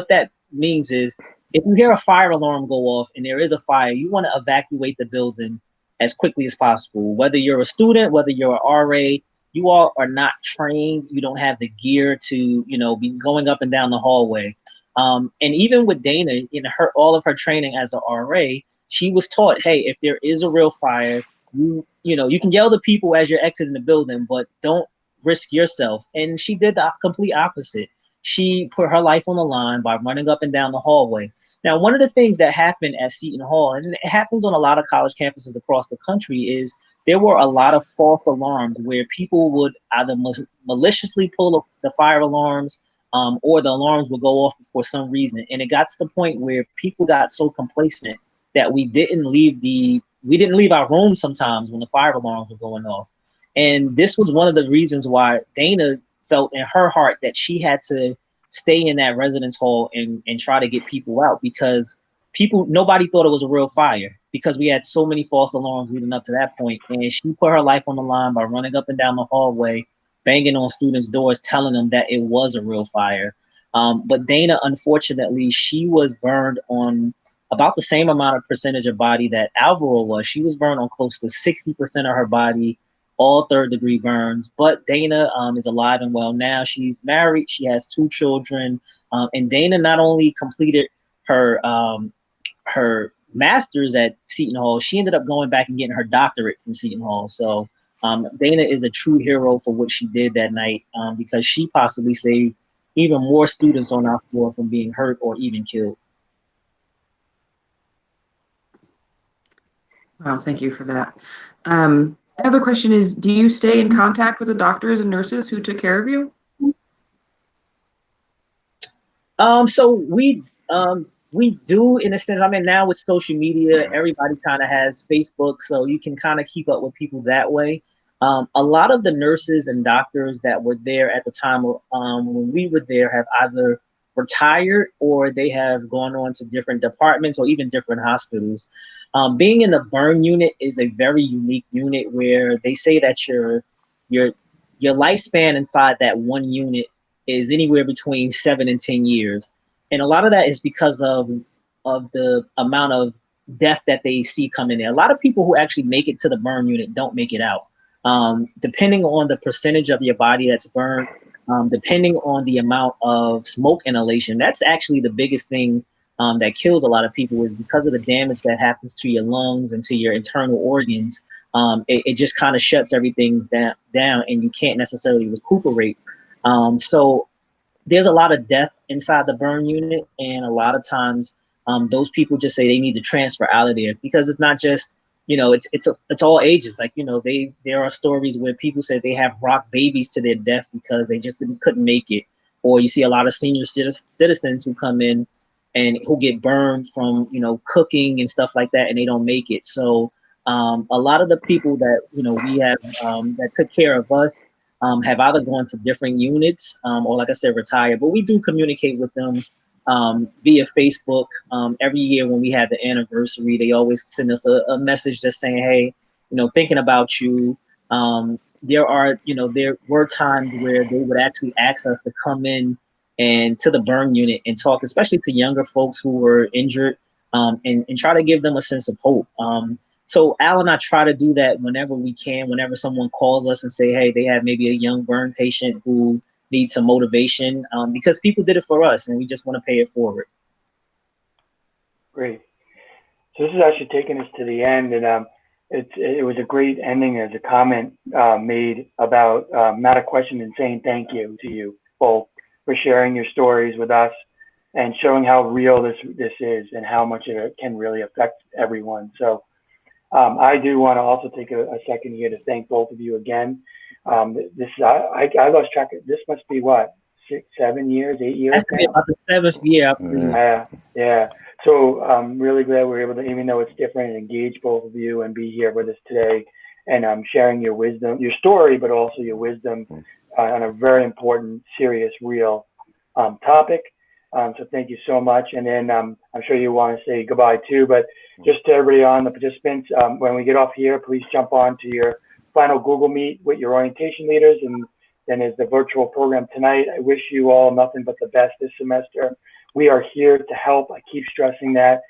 that means is, if you hear a fire alarm go off and there is a fire, you want to evacuate the building as quickly as possible. Whether you're a student, whether you're an RA, you all are not trained. You don't have the gear to, you know, be going up and down the hallway. And even with Dana, in all of her training as a RA, she was taught, hey, if there is a real fire, you know, you can yell to people as you're exiting the building, but don't risk yourself. And she did the complete opposite. She put her life on the line by running up and down the hallway. Now, one of the things that happened at Seton Hall, and it happens on a lot of college campuses across the country, is there were a lot of false alarms where people would either maliciously pull the fire alarms, or the alarms would go off for some reason. And it got to the point where people got so complacent that we didn't leave our room sometimes when the fire alarms were going off. And this was one of the reasons why Dana felt in her heart that she had to stay in that residence hall and try to get people out, because nobody thought it was a real fire, because we had so many false alarms leading up to that point. And she put her life on the line by running up and down the hallway, banging on students' doors, telling them that it was a real fire. But Dana, unfortunately, she was burned on about the same amount of percentage of body that Alvaro was. She was burned on close to 60% of her body, all third-degree burns. But Dana is alive and well now. She's married. She has 2 children. And Dana not only completed her master's at Seton Hall, she ended up going back and getting her doctorate from Seton Hall. So Dana is a true hero for what she did that night, because she possibly saved even more students on our floor from being hurt or even killed. Wow, thank you for that. Another question is, do you stay in contact with the doctors and nurses who took care of you? So we do, in a sense. I mean, now with social media, everybody kind of has Facebook, so you can kind of keep up with people that way. A lot of the nurses and doctors that were there at the time when we were there have either retired or they have gone on to different departments or even different hospitals. Being in the burn unit is a very unique unit where they say that your lifespan inside that one unit is anywhere between 7 and 10 years. And a lot of that is because of the amount of death that they see coming in. A lot of people who actually make it to the burn unit don't make it out. Depending on the percentage of your body that's burned, depending on the amount of smoke inhalation, that's actually the biggest thing that kills a lot of people, is because of the damage that happens to your lungs and to your internal organs. It just kind of shuts everything down and you can't necessarily recuperate. So there's a lot of death inside the burn unit, and a lot of times those people just say they need to transfer out of there, because it's not just, it's all ages. Like, there are stories where people say they have rocked babies to their death because they just couldn't make it. Or you see a lot of senior citizens who come in and who get burned from, cooking and stuff like that, and they don't make it. So a lot of the people that, we have that took care of us have either gone to different units or, like I said, retired. But we do communicate with them via Facebook. Every year when we have the anniversary, they always send us a message just saying, hey, thinking about you. There were times where they would actually ask us to come in and to the burn unit and talk, especially to younger folks who were injured, and try to give them a sense of hope. So Al and I try to do that whenever we can, whenever someone calls us and say, hey, they have maybe a young burn patient who needs some motivation, because people did it for us and we just want to pay it forward. Great. So this is actually taking us to the end, and it was a great ending as a comment made about, not a question, and saying thank you to you both for sharing your stories with us and showing how real this is and how much it can really affect everyone. So I do want to also take a second here to thank both of you again. I lost track of, this must be what, 6, 7 years, 8 years? That's now? About the 7th year. Yeah. So I'm really glad we're able to, even though it's different, engage both of you and be here with us today, and sharing your wisdom, your story, but also your wisdom on a very important, serious, real topic. So thank you so much. And then I'm sure you want to say goodbye too, but just to everybody on the participants, when we get off here, please jump on to your final Google Meet with your orientation leaders, and then as the virtual program tonight. I wish you all nothing but the best this semester. We are here to help. I keep stressing that.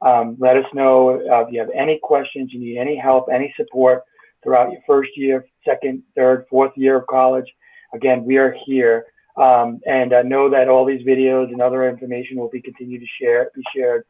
Let us know if you have any questions, you need any help, any support throughout your first year, second, third, fourth year of college. Again, we are here. And know that all these videos and other information will be continued to be shared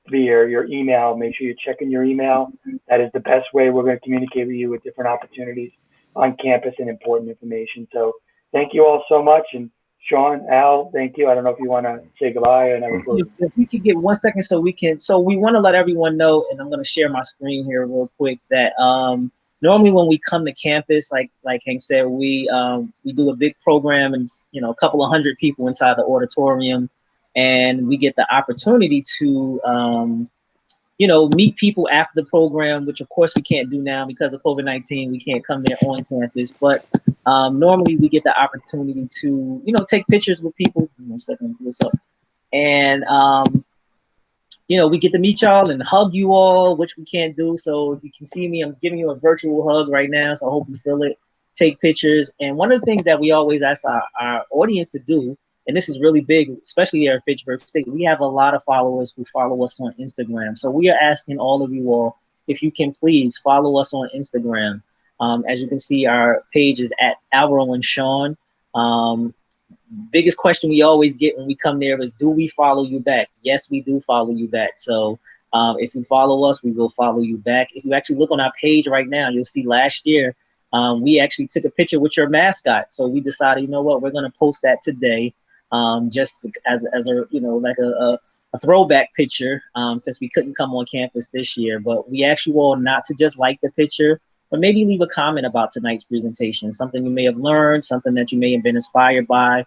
via your email. Make sure you're checking your email. That is the best way we're going to communicate with you with different opportunities on campus and important information. So thank you all so much. And Sean, Al, thank you. I don't know if you want to say goodbye and have a close. If we could get 1 second so we want to let everyone know, and I'm going to share my screen here real quick, that normally when we come to campus, like Hank said, we do a big program and a couple of hundred people inside the auditorium, and we get the opportunity to meet people after the program, which of course we can't do now because of COVID-19. We can't come there on campus, but normally we get the opportunity to, take pictures with people. 1 second, what's up? And, we get to meet y'all and hug you all, which we can't do. So if you can see me, I'm giving you a virtual hug right now. So I hope you feel it. Take pictures. And one of the things that we always ask our audience to do, and this is really big, especially here at Fitchburg State, we have a lot of followers who follow us on Instagram. So we are asking all of you all, if you can please follow us on Instagram. As you can see, our page is at Alvaro and Sean. Biggest question we always get when we come there is, do we follow you back? Yes, we do follow you back. So if you follow us, we will follow you back. If you actually look on our page right now, you'll see last year, we actually took a picture with your mascot. So we decided, you know what, we're going to post that today, just as a, like a throwback picture, since we couldn't come on campus this year. But we asked you all not to just like the picture, but maybe leave a comment about tonight's presentation, something you may have learned, something that you may have been inspired by.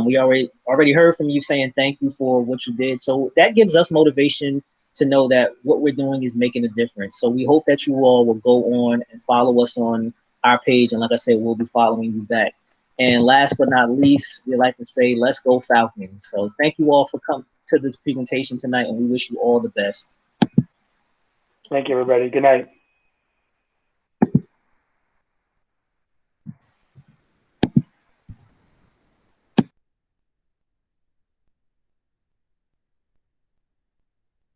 We already heard from you saying thank you for what you did. So that gives us motivation to know that what we're doing is making a difference. So we hope that you all will go on and follow us on our page. And like I said, we'll be following you back. And last but not least, we like to say, let's go Falcons. So thank you all for coming to this presentation tonight, and we wish you all the best. Thank you, everybody. Good night.